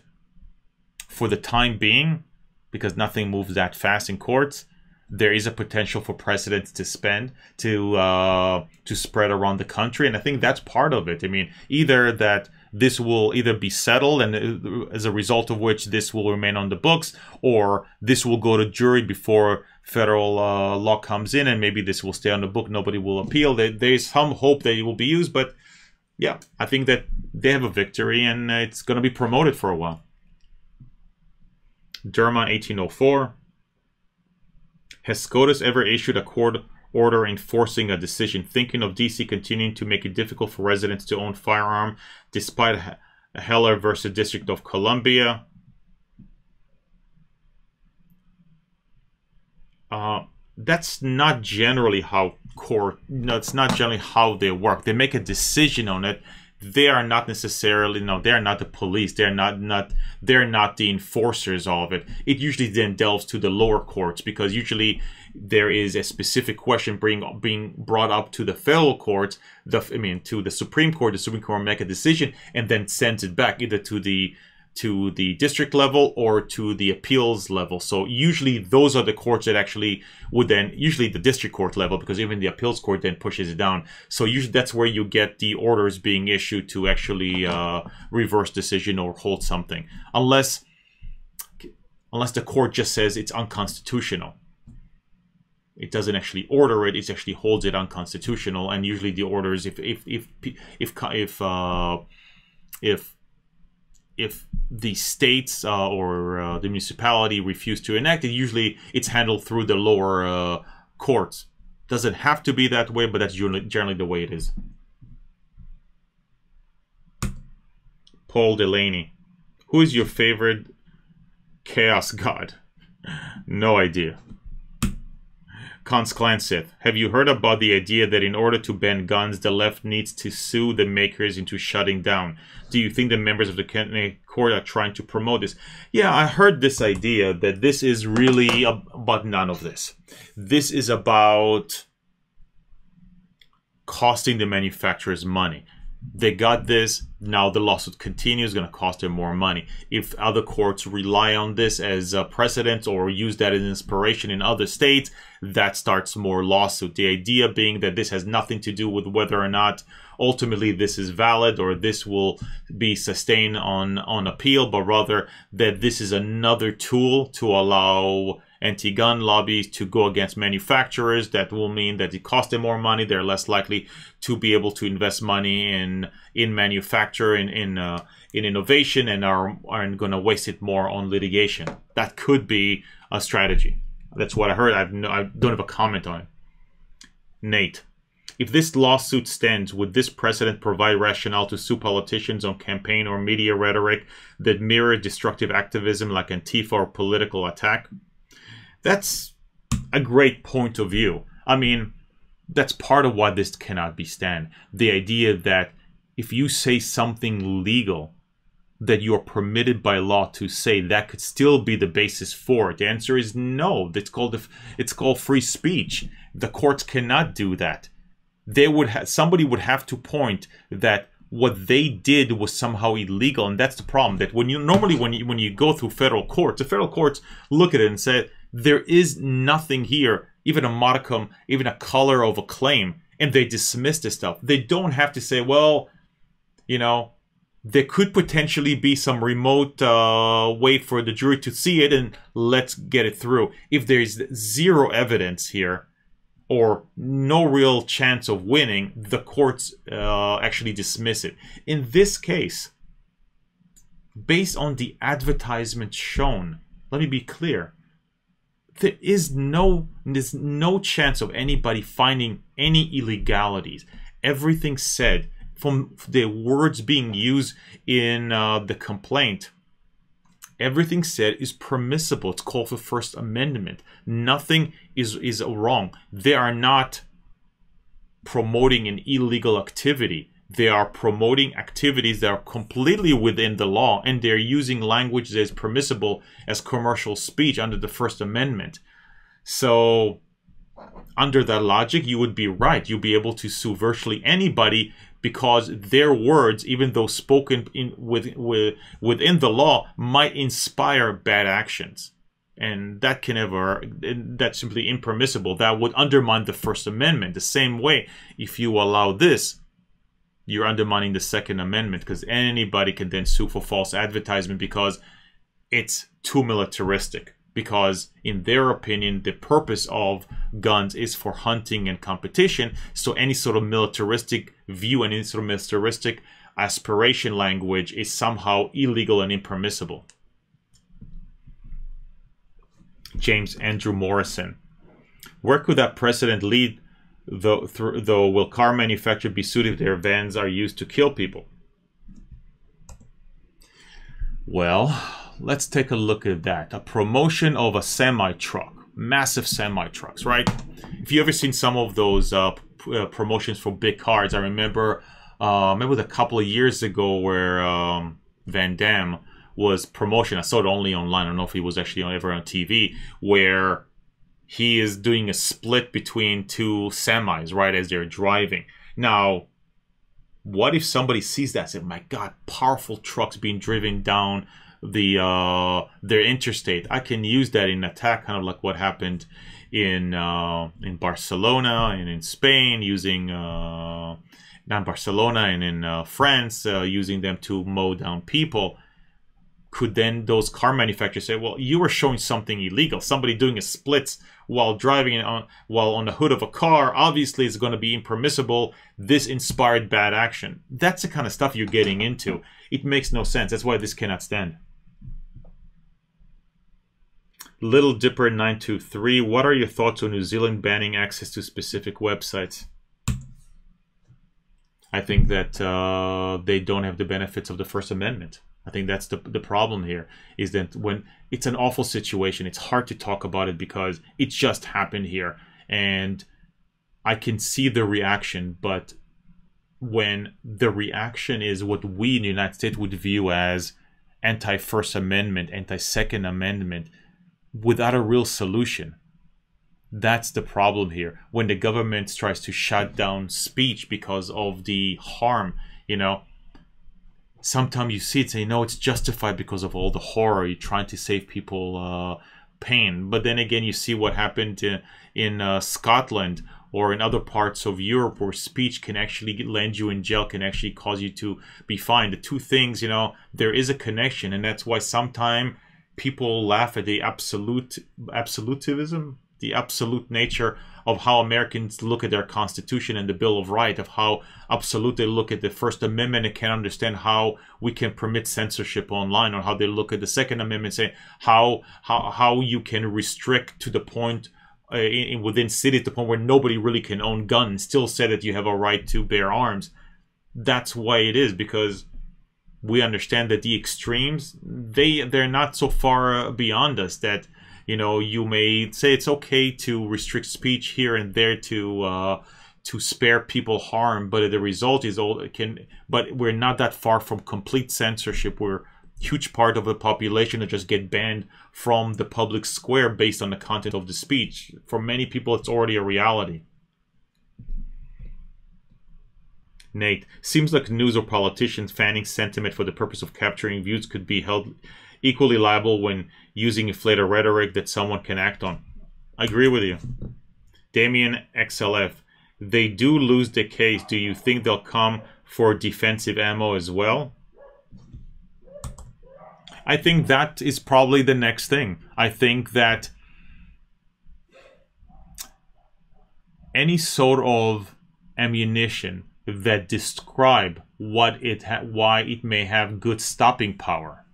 [SPEAKER 1] for the time being, because nothing moves that fast in courts, there is a potential for precedents to spread around the country, and I think that's part of it. I mean, either that this will either be settled, and as a result of which this will remain on the books, or this will go to jury before federal law comes in, and maybe this will stay on the book. Nobody will appeal. There's some hope that it will be used, but yeah, I think that they have a victory, and it's going to be promoted for a while. Derma 1804. Has SCOTUS ever issued a court order enforcing a decision? Thinking of DC continuing to make it difficult for residents to own firearm despite Heller versus District of Columbia. That's not generally how court, no, it's not generally how they work. They make a decision on it. They are not necessarily, no, they're not the police. They're not the enforcers of it. It usually then delves to the lower courts, because usually there is a specific question being brought up to the federal courts, to the Supreme Court. The Supreme Court make a decision and then sends it back either to the district level or to the appeals level. So usually those are the courts that actually would then, usually the district court level, because even the appeals court then pushes it down. So usually that's where you get the orders being issued to actually reverse decision or hold something. Unless the court just says it's unconstitutional. It doesn't actually order it, it actually holds it unconstitutional. And usually the orders, if the states or the municipality refuse to enact it, usually it's handled through the lower courts. Doesn't have to be that way, but that's generally the way it is. Paul Delaney. Who is your favorite chaos god? No idea. Cons Clansith. Have you heard about the idea that in order to ban guns, the left needs to sue the makers into shutting down? Do you think the members of the Connecticut Court are trying to promote this? Yeah, I heard this idea that this is really about none of this. This is about costing the manufacturers money. They got this, now the lawsuit continues, going to cost them more money. If other courts rely on this as a precedent or use that as inspiration in other states, that starts more lawsuit. The idea being that this has nothing to do with whether or not ultimately this is valid or this will be sustained on appeal, but rather that this is another tool to allow anti-gun lobbies to go against manufacturers. That will mean that it costs them more money. They're less likely to be able to invest money in manufacture, in innovation, and are going to waste it more on litigation. That could be a strategy. That's what I heard. I don't have a comment on it. Nate. If this lawsuit stands, would this precedent provide rationale to sue politicians on campaign or media rhetoric that mirror destructive activism like Antifa or political attack? That's a great point of view. I mean, that's part of why this cannot be stand. The idea that if you say something legal that you're permitted by law to say, that could still be the basis for it. The answer is no. It's called free speech. The courts cannot do that. Somebody would have to point that what they did was somehow illegal, and that's the problem. That when you go through federal courts, the federal courts look at it and say there is nothing here, even a modicum, even a color of a claim, and they dismiss this stuff. They don't have to say, well, there could potentially be some remote way for the jury to see it, and let's get it through. If there's zero evidence here, or no real chance of winning, the courts actually dismiss it. In this case, based on the advertisement shown, let me be clear, there's no chance of anybody finding any illegalities. Everything said, from the words being used in the complaint, everything said is permissible. It's called for First Amendment. Nothing is wrong. They are not promoting an illegal activity. They are promoting activities that are completely within the law, and they're using language that is permissible as commercial speech under the First Amendment. So, under that logic, you would be right. You'd be able to sue virtually anybody, because their words, even though spoken within the law, might inspire bad actions. And that's simply impermissible. That would undermine the First Amendment. The same way, if you allow this, you're undermining the Second Amendment, because anybody can then sue for false advertisement because it's too militaristic. Because in their opinion, the purpose of guns is for hunting and competition. So any sort of militaristic view and any sort of militaristic aspiration language is somehow illegal and impermissible. James Andrew Morrison. Where could that precedent lead, though will car manufacturers be sued if their vans are used to kill people? Well, let's take a look at that. A promotion of a semi-truck. Massive semi-trucks, right? If you ever seen some of those promotions for big cars, I remember a couple of years ago where Van Damme was promotion. I saw it only online. I don't know if he was actually ever on TV, where he is doing a split between two semis, right, as they're driving. Now, what if somebody sees that and says, my God, powerful trucks being driven down their interstate. I can use that in attack, kind of like what happened in Barcelona and in Spain, using not Barcelona and in France, using them to mow down people. Could then those car manufacturers say, well, you were showing something illegal. Somebody doing a splits while driving while on the hood of a car, obviously is going to be impermissible. This inspired bad action. That's the kind of stuff you're getting into. It makes no sense. That's why this cannot stand. Little Dipper 923, what are your thoughts on New Zealand banning access to specific websites? I think that they don't have the benefits of the First Amendment. I think that's the problem here, is that when it's an awful situation, it's hard to talk about it because it just happened here. And I can see the reaction, but when the reaction is what we in the United States would view as anti-First Amendment, anti-Second Amendment, without a real solution, that's the problem here. When the government tries to shut down speech because of the harm, you know, sometimes you see it say, no, it's justified because of all the horror. You're trying to save people pain. But then again, you see what happened in Scotland or in other parts of Europe where speech can actually land you in jail, can actually cause you to be fined. The two things, you know, there is a connection. And that's why sometimes people laugh at the absolutism, the absolute nature of how Americans look at their Constitution and the Bill of Rights, of how absolute they look at the First Amendment and can't understand how we can permit censorship online, or how they look at the Second Amendment, say how you can restrict to the point within cities, to the point where nobody really can own guns and still say that you have a right to bear arms. That's why it is, because we understand that the extremes, they're not so far beyond us that, you know, you may say it's okay to restrict speech here and there to spare people harm, but the result is but we're not that far from complete censorship, where huge part of the population will just get banned from the public square based on the content of the speech. For many people, it's already a reality. Nate, seems like news or politicians fanning sentiment for the purpose of capturing views could be held equally liable when using inflated rhetoric that someone can act on. I agree with you. Damien XLF, they do lose the case. Do you think they'll come for defensive ammo as well? I think that is probably the next thing. I think that any sort of ammunition that describe why it may have good stopping power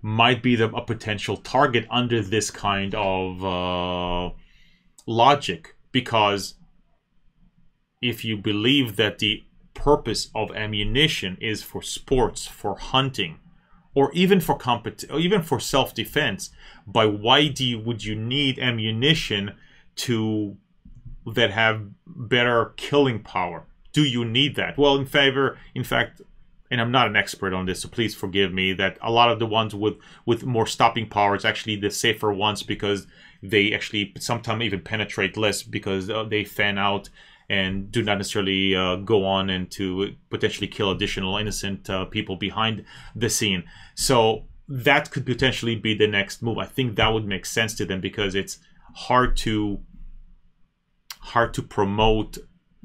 [SPEAKER 1] might be a potential target under this kind of logic. Because if you believe that the purpose of ammunition is for sports, for hunting, or even for self-defense, would you need ammunition that have better killing power? Do you need that? Well, in fact, and I'm not an expert on this, so please forgive me, that a lot of the ones with more stopping power is actually the safer ones, because they actually sometimes even penetrate less, because they fan out and do not necessarily go on and to potentially kill additional innocent people behind the scene. So that could potentially be the next move. I think that would make sense to them, because it's hard to promote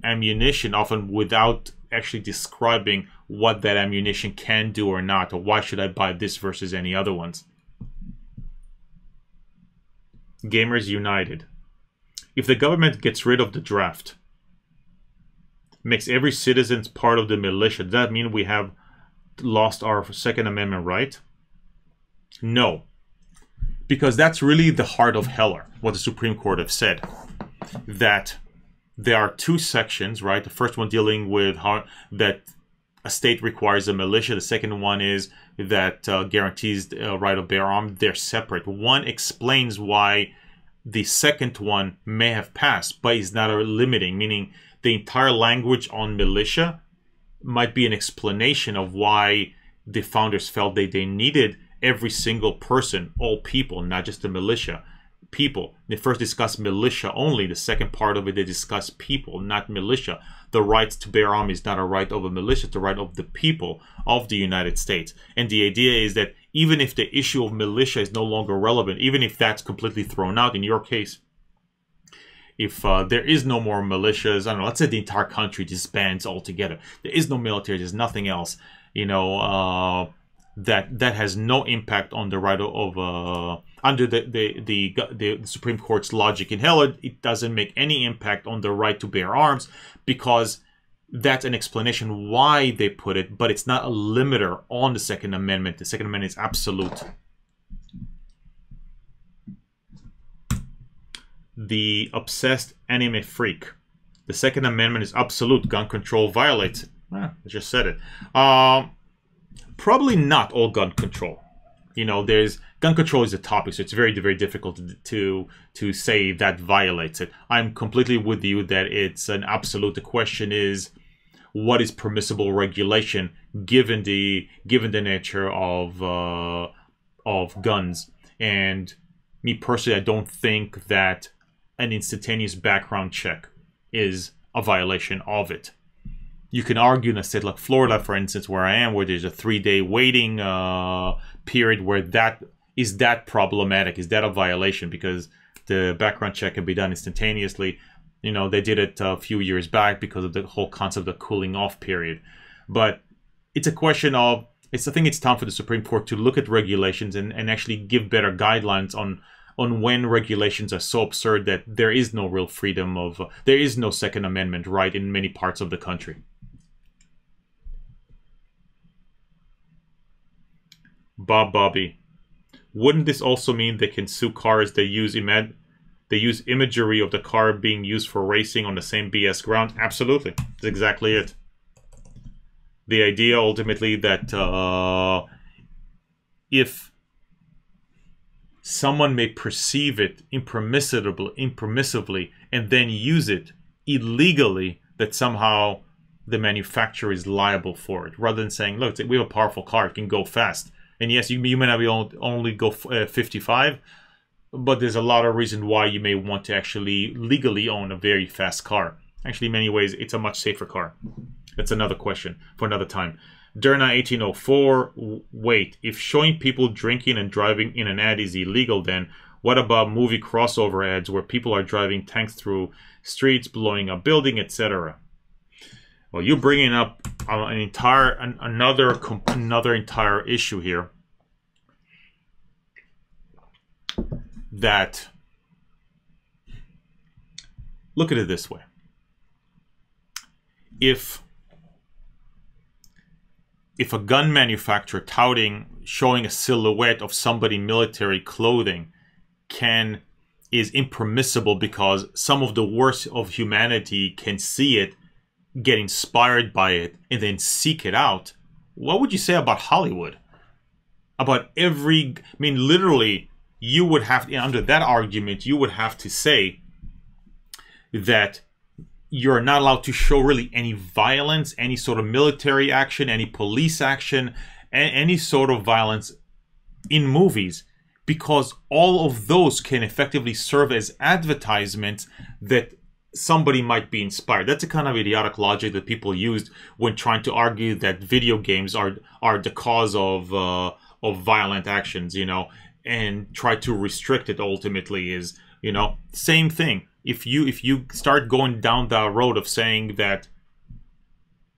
[SPEAKER 1] ammunition often without actually describing what that ammunition can do or not, or why should I buy this versus any other ones. Gamers United, if the government gets rid of the draft, makes every citizen part of the militia, does that mean we have lost our Second Amendment right? No, because that's really the heart of Heller, what the Supreme Court have said, that there are two sections, right? The first one dealing with how that a state requires a militia. The second one is that guarantees the right of bear arms. They're separate. One explains why the second one may have passed, but is not a limiting, meaning the entire language on militia might be an explanation of why the founders felt they needed every single person, all people, not just the militia. People. They first discuss militia only. The second part of it, they discuss people, not militia. The right to bear arms is not a right of a militia, it's the right of the people of the United States. And the idea is that even if the issue of militia is no longer relevant, even if that's completely thrown out, in your case, if there is no more militias, I don't know, let's say the entire country disbands altogether. There is no military, there's nothing else, you know, that has no impact on the right of under the Supreme Court's logic in Heller. It doesn't make any impact on the right to bear arms, because that's an explanation why they put it, but it's not a limiter on the Second Amendment. The Second Amendment is absolute. The obsessed anime freak. The Second Amendment is absolute. Gun control violates it. I just said it. Probably not all gun control. You know, there's gun control is a topic, so it's very, very difficult to say that violates it. I'm completely with you that it's an absolute. The question is, what is permissible regulation given the nature of guns? And me personally, I don't think that an instantaneous background check is a violation of it. You can argue in a state like Florida, for instance, where I am, where there's a 3-day waiting period, where that problematic? Is that a violation? Because the background check can be done instantaneously. You know, they did it a few years back because of the whole concept of the cooling off period. But it's a question of, I think it's time for the Supreme Court to look at regulations and actually give better guidelines on when regulations are so absurd that there is no real freedom of, there is no Second Amendment right in many parts of the country. Bobby, wouldn't this also mean they can sue cars that use imagery of the car being used for racing on the same BS ground? Absolutely. That's exactly it. The idea ultimately that if someone may perceive it impermissibly and then use it illegally, that somehow the manufacturer is liable for it, rather than saying, look, we have a powerful car, it can go fast. And yes, you may not be only go 55, but there's a lot of reason why you may want to actually legally own a very fast car. Actually, in many ways, it's a much safer car. That's another question for another time. Derna 1804, wait, if showing people drinking and driving in an ad is illegal, then what about movie crossover ads where people are driving tanks through streets, blowing up building, etc.? Well, you're bringing up another entire issue here. That, look at it this way. If a gun manufacturer showing a silhouette of somebody in military clothing is impermissible because some of the worst of humanity can see it, get inspired by it, and then seek it out, what would you say about Hollywood? About literally, you would have, under that argument, you would have to say that you're not allowed to show really any violence, any sort of military action, any police action, any sort of violence in movies, because all of those can effectively serve as advertisements that somebody might be inspired. That's a kind of idiotic logic that people used when trying to argue that video games are the cause of violent actions, you know, and try to restrict it. Ultimately is, you know, same thing. If you start going down the road of saying that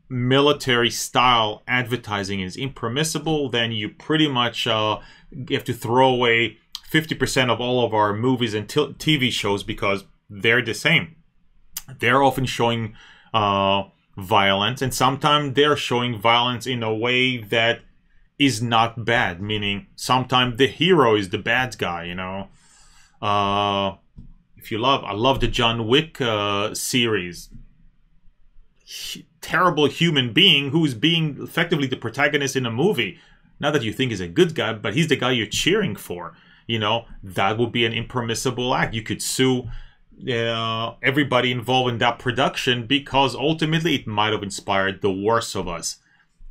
[SPEAKER 1] military style advertising is impermissible, then you pretty much have to throw away 50% of all of our movies and TV shows, because they're the same. They're often showing violence, and sometimes they're showing violence in a way that is not bad, meaning sometimes the hero is the bad guy, you know. I love the John Wick series. terrible human being who is being effectively the protagonist in a movie. Not that you think he's a good guy, but he's the guy you're cheering for. You know, that would be an impermissible act. You could sue everybody involved in that production because ultimately it might have inspired the worst of us.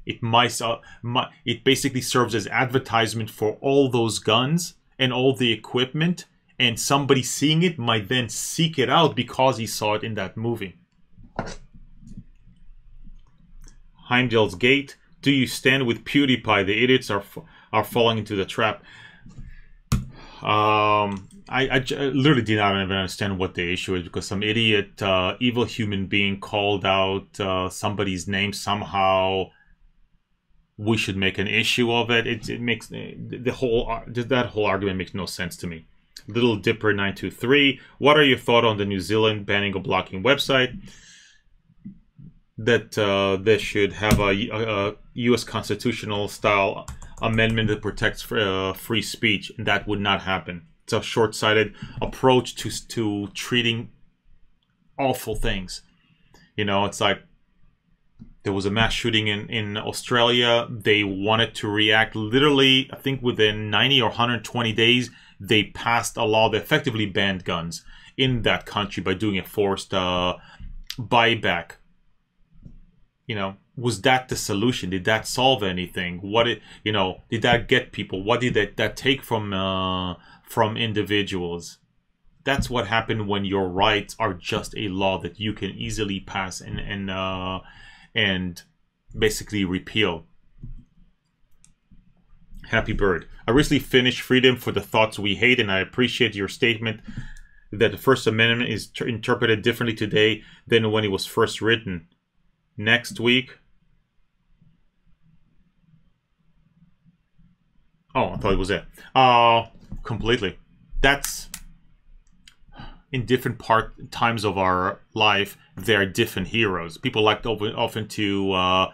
[SPEAKER 1] It it basically serves as advertisement for all those guns and all the equipment, and somebody seeing it might then seek it out because he saw it in that movie. Heimdall's Gate. Do you stand with PewDiePie? The idiots are falling into the trap. I literally did not even understand what the issue is because some idiot, evil human being called out somebody's name somehow. We should make an issue of it. It makes that whole argument makes no sense to me. Little Dipper 923. What are your thoughts on the New Zealand banning or blocking website? That they should have a U.S. constitutional style amendment that protects free speech, and that would not happen. It's a short-sighted approach to treating awful things. You know, it's like there was a mass shooting in Australia. They wanted to react literally, I think within 90 or 120 days, they passed a law that effectively banned guns in that country by doing a forced buyback. You know, was that the solution? Did that solve anything? Did that get people? What did that take from individuals? That's what happened when your rights are just a law that you can easily pass and basically repeal. Happy Bird. I recently finished Freedom for the Thoughts We Hate, and I appreciate your statement that the First Amendment is interpreted differently today than when it was first written. Next week. Oh, I thought it was it. Completely. That's in different times of our life. There are different heroes. People like often to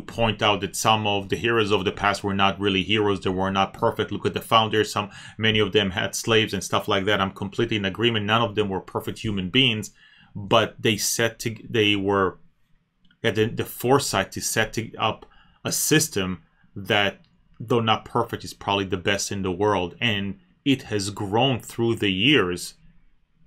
[SPEAKER 1] point out that some of the heroes of the past were not really heroes. They were not perfect. Look at the founders. Many of them had slaves and stuff like that. I'm completely in agreement. None of them were perfect human beings, but they had the foresight to set up a system that, though not perfect, is probably the best in the world. And it has grown through the years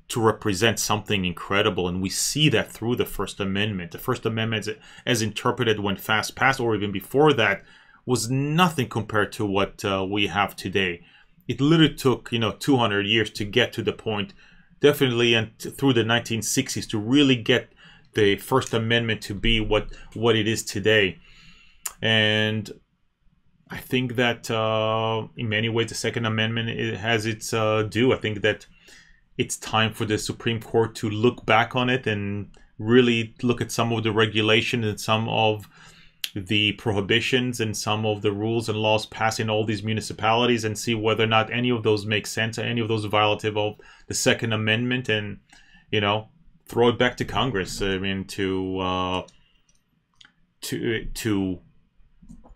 [SPEAKER 1] to represent something incredible. And we see that through the First Amendment. The First Amendment, as interpreted when fast passed, or even before that, was nothing compared to what we have today. It literally took 200 years to get to the point, definitely, and through the 1960s, to really get the First Amendment to be what it is today. And I think that in many ways the Second Amendment has its due. I think that it's time for the Supreme Court to look back on it and really look at some of the regulations and some of the prohibitions and some of the rules and laws passed in all these municipalities and see whether or not any of those make sense or any of those are violative of the Second Amendment, and throw it back to Congress. I mean, to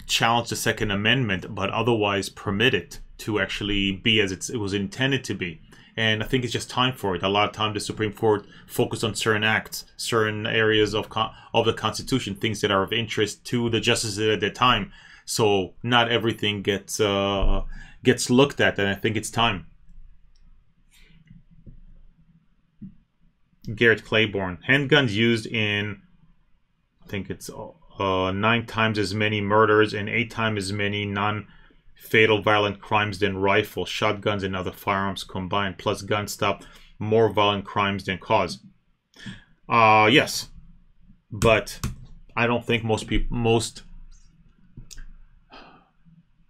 [SPEAKER 1] challenge the Second Amendment, but otherwise permit it to actually be as it was intended to be. And I think it's just time for it. A lot of time the Supreme Court focused on certain acts, certain areas of the Constitution, things that are of interest to the justices at the time. So not everything gets looked at, and I think it's time. Garrett Claiborne. Handguns used in, I think it's 9 times as many murders and 8 times as many non-fatal violent crimes than rifles, shotguns, and other firearms combined. Plus, guns stop more violent crimes than cause. Yes, but I don't think most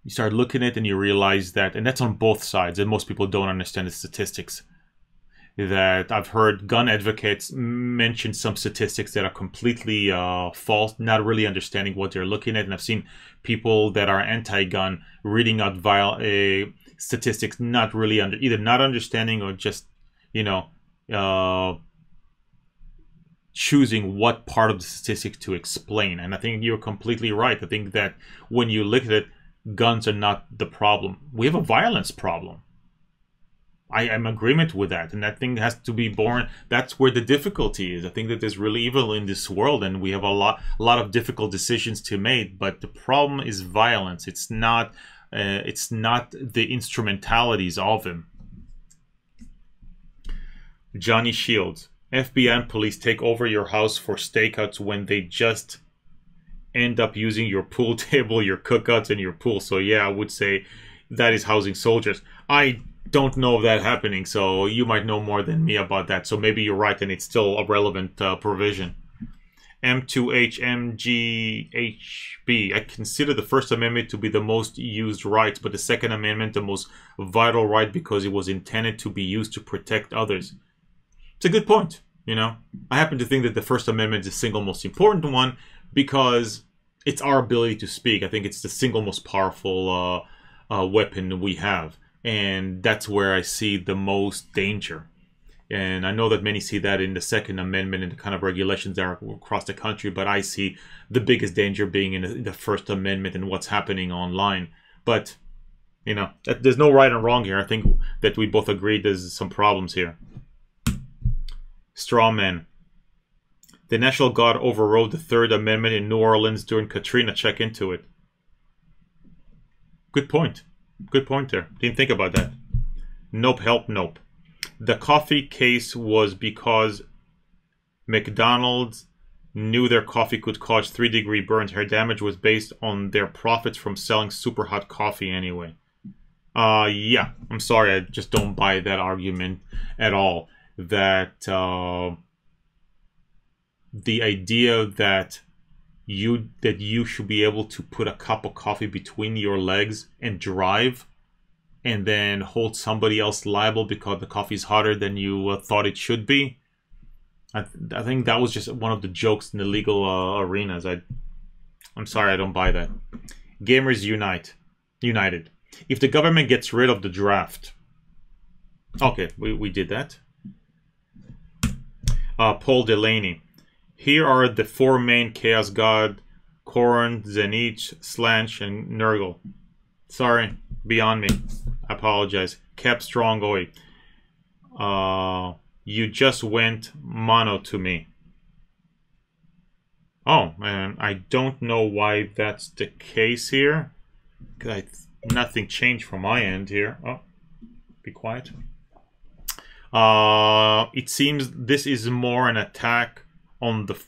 [SPEAKER 1] you start looking at it and you realize that, and that's on both sides, and most people don't understand the statistics. That I've heard gun advocates mention some statistics that are completely false, not really understanding what they're looking at. And I've seen people that are anti-gun reading out statistics, not really either not understanding or just, choosing what part of the statistics to explain. And I think you're completely right. I think that when you look at it, guns are not the problem. We have a violence problem. I'm in agreement with that, and that thing has to be born. That's where the difficulty is. I think that there's really evil in this world, and we have a lot of difficult decisions to make. But the problem is violence. It's not the instrumentalities of him. Johnny Shields. FBI and police take over your house for stakeouts when they just end up using your pool table, your cookouts, and your pool. So yeah, I would say that is housing soldiers. I don't know of that happening, so you might know more than me about that. So maybe you're right, and it's still a relevant provision. M2HMGHB. I consider the First Amendment to be the most used right, but the Second Amendment the most vital right because it was intended to be used to protect others. It's a good point, you know. I happen to think that the First Amendment is the single most important one because it's our ability to speak. I think it's the single most powerful weapon we have. And that's where I see the most danger. And I know that many see that in the Second Amendment and the kind of regulations that are across the country, but I see the biggest danger being in the First Amendment and what's happening online. But, you know, there's no right and wrong here. I think that we both agree there's some problems here. Straw man. The National Guard overrode the Third Amendment in New Orleans during Katrina. Check into it. Good point. Good point there. Didn't think about that. Nope, help, nope. The coffee case was because McDonald's knew their coffee could cause 3-degree burns. Her damage was based on their profits from selling super hot coffee anyway. Yeah, I'm sorry, I just don't buy that argument at all. That the idea that you should be able to put a cup of coffee between your legs and drive and then hold somebody else liable because the coffee is hotter than you thought it should be. I think that was just one of the jokes in the legal arenas. I'm sorry, I don't buy that. Gamers united. If the government gets rid of the draft. Okay, we did that. Paul Delaney. Here are the 4 main Chaos God: Koron, Zenich, Slanch, and Nurgle. Sorry, beyond me. I apologize. Cap Strong Oi. You just went mono to me. Oh, man, I don't know why that's the case here. Nothing changed from my end here. Oh, be quiet. It seems this is more an attack on the...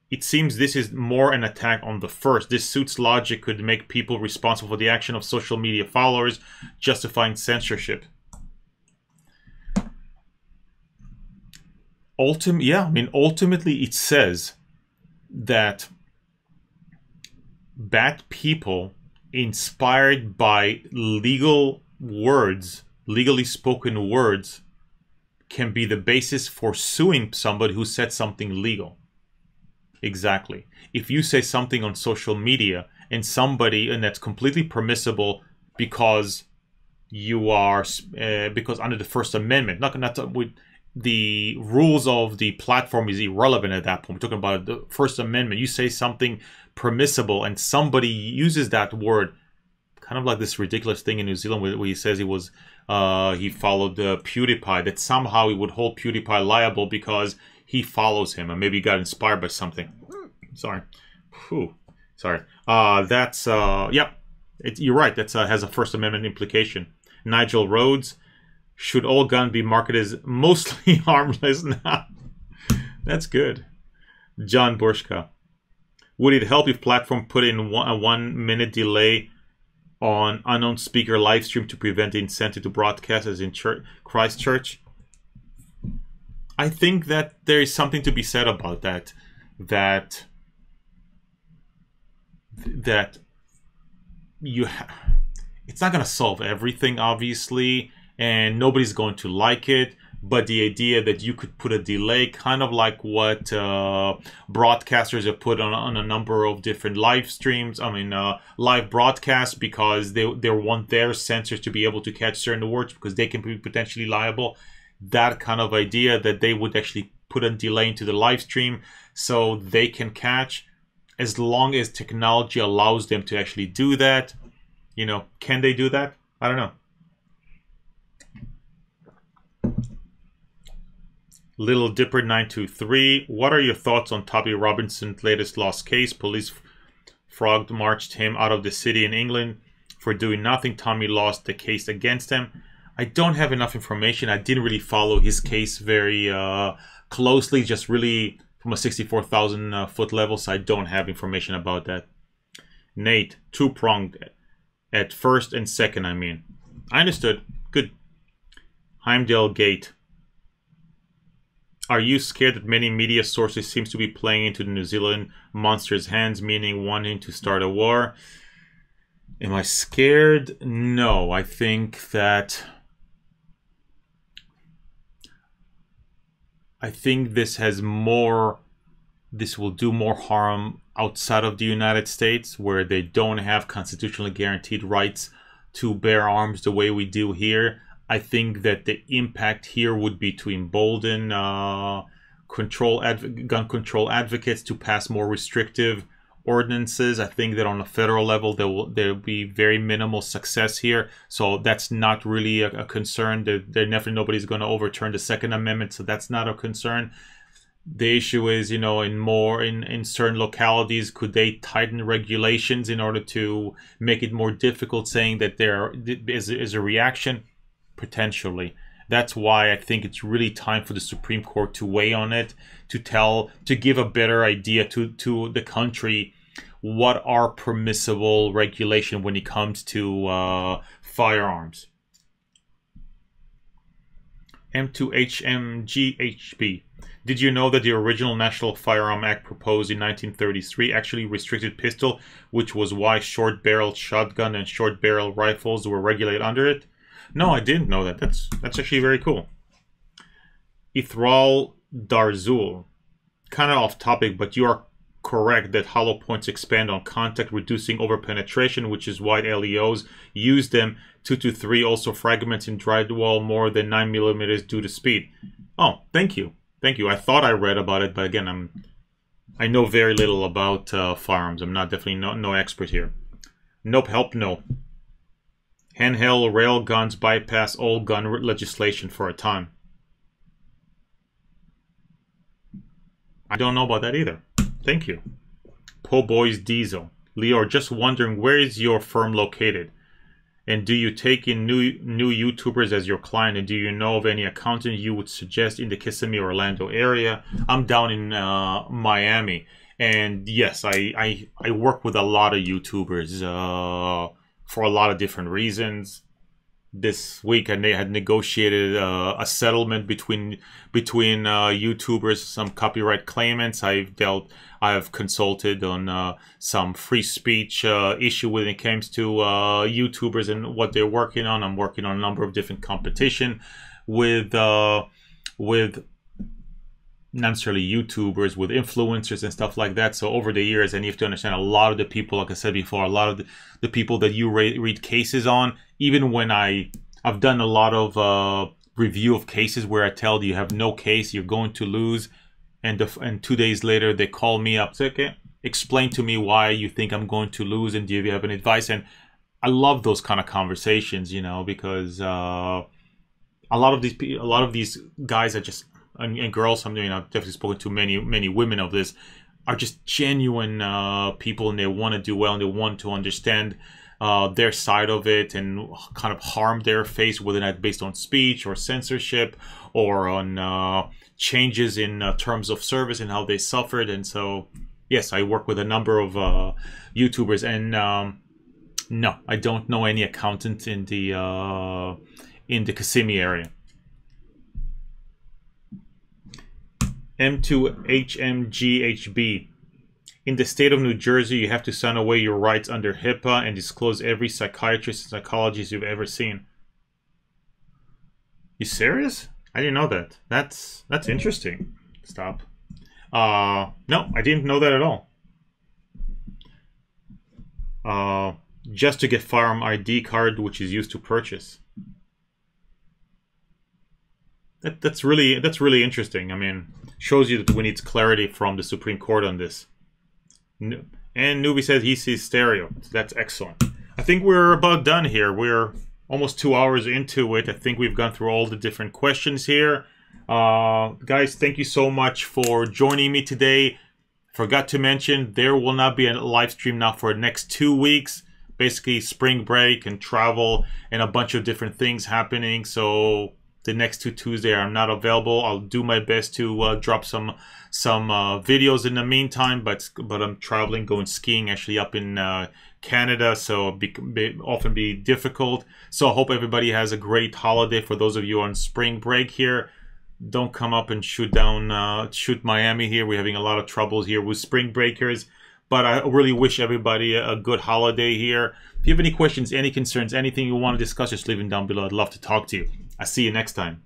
[SPEAKER 1] It seems this is more an attack on the first. This suit's logic could make people responsible for the action of social media followers, justifying censorship. Ultimately it says that bad people inspired by legal words, legally spoken words, can be the basis for suing somebody who said something legal. Exactly. If you say something on social media and that's completely permissible because you are because under the First Amendment, with the rules of the platform is irrelevant at that point. We're talking about the First Amendment. You say something permissible and somebody uses that word, kind of like this ridiculous thing in New Zealand where he says he followed PewDiePie, that somehow he would hold PewDiePie liable because he follows him and maybe he got inspired by something. Sorry. Whew. Sorry. Yep. You're right. That has a First Amendment implication. Nigel Rhodes. Should all guns be marketed as mostly harmless? Nah. That's good. John Burshka. Would it help if platform put in a 1-minute delay on unknown speaker live stream to prevent the incentive to broadcast as in Christchurch? I think that there is something to be said about that. That it's not going to solve everything, obviously, and nobody's going to like it. But the idea that you could put a delay, kind of like what broadcasters have put on a number of different live streams, live broadcasts, because they want their censors to be able to catch certain words because they can be potentially liable. That kind of idea that they would actually put a delay into the live stream so they can catch, as long as technology allows them to actually do that. Can they do that? I don't know. Little Dipper 923. What are your thoughts on Tommy Robinson's latest lost case? Police frog marched him out of the city in England for doing nothing. Tommy lost the case against him. I don't have enough information. I didn't really follow his case very closely, just really from a 64,000 foot level, so I don't have information about that. Nate, two-pronged at first and second, I mean. I understood. Good. Heimdall Gate. Are you scared that many media sources seems to be playing into the New Zealand monster's hands, meaning wanting to start a war? Am I scared? No. I think that... I think this has more... This will do more harm outside of the United States, where they don't have constitutionally guaranteed rights to bear arms the way we do here. I think that the impact here would be to embolden gun control advocates to pass more restrictive ordinances. I think that on a federal level there will be very minimal success here, so that's not really a concern. There definitely nobody's going to overturn the Second Amendment, so that's not a concern. The issue is, you know, in certain localities, could they tighten regulations in order to make it more difficult, saying that there is a reaction? Potentially. That's why I think it's really time for the Supreme Court to weigh on it, to give a better idea to the country what are permissible regulation when it comes to firearms. M2HMGHB. Did you know that the original National Firearm Act proposed in 1933 actually restricted pistol, which was why short-barreled shotgun and short-barrel rifles were regulated under it? No, I didn't know that. That's actually very cool. Ithral Darzul. Kind of off topic, but you are correct that hollow points expand on contact, reducing overpenetration, which is why LEOs use them. 223 also fragments in drywall more than 9mm due to speed. Oh, thank you. Thank you. I thought I read about it, but again, I know very little about firearms. I'm not definitely no expert here. Nope, help no. Handheld rail guns bypass all gun legislation for a time. I don't know about that either. Thank you. Po Boys Diesel. Lior, just wondering, where is your firm located? And do you take in new YouTubers as your client? And do you know of any accountant you would suggest in the Kissimmee, Orlando area? I'm down in Miami. And yes, I work with a lot of YouTubers for a lot of different reasons. This week I had negotiated a settlement between YouTubers, some copyright claimants. I have consulted on some free speech issue when it comes to YouTubers and what they're working on. I'm working on a number of different competition with not necessarily YouTubers, with influencers and stuff like that. So over the years, and you have to understand, a lot of the people, like I said before, a lot of the people that you read cases on, even when I've done a lot of review of cases where I tell you have no case, you're going to lose, and 2 days later they call me up, say, okay, explain to me why you think I'm going to lose, and do you have any advice? And I love those kind of conversations, you know, because a lot of these guys are just, and girls, I've definitely spoken to many women of this, are just genuine people, and they want to do well, and they want to understand their side of it and kind of harm they're faced, whether that's based on speech or censorship or on changes in terms of service and how they suffered. And so, yes, I work with a number of YouTubers, and no, I don't know any accountant in the Kissimmee area. M2HMGHB. In the state of New Jersey, you have to sign away your rights under HIPAA and disclose every psychiatrist and psychologist you've ever seen. You serious? I didn't know that. That's interesting. Stop. No, I didn't know that at all. Just to get firearm ID card, which is used to purchase. That's really interesting. I mean, shows you that we need clarity from the Supreme Court on this. And Newbie says he sees stereo. That's excellent. I think we're about done here. We're almost 2 hours into it. I think we've gone through all the different questions here. Guys, thank you so much for joining me today. Forgot to mention, there will not be a live stream now for the next 2 weeks. Basically, spring break and travel and a bunch of different things happening. So the next 2 Tuesdays I'm not available. I'll do my best to drop some videos in the meantime. But I'm traveling, going skiing actually up in Canada, so it often be difficult. So I hope everybody has a great holiday. For those of you on spring break here, don't come up and shoot Miami here. We're having a lot of troubles here with spring breakers. But I really wish everybody a good holiday here. If you have any questions, any concerns, anything you want to discuss, just leave them down below. I'd love to talk to you. I'll see you next time.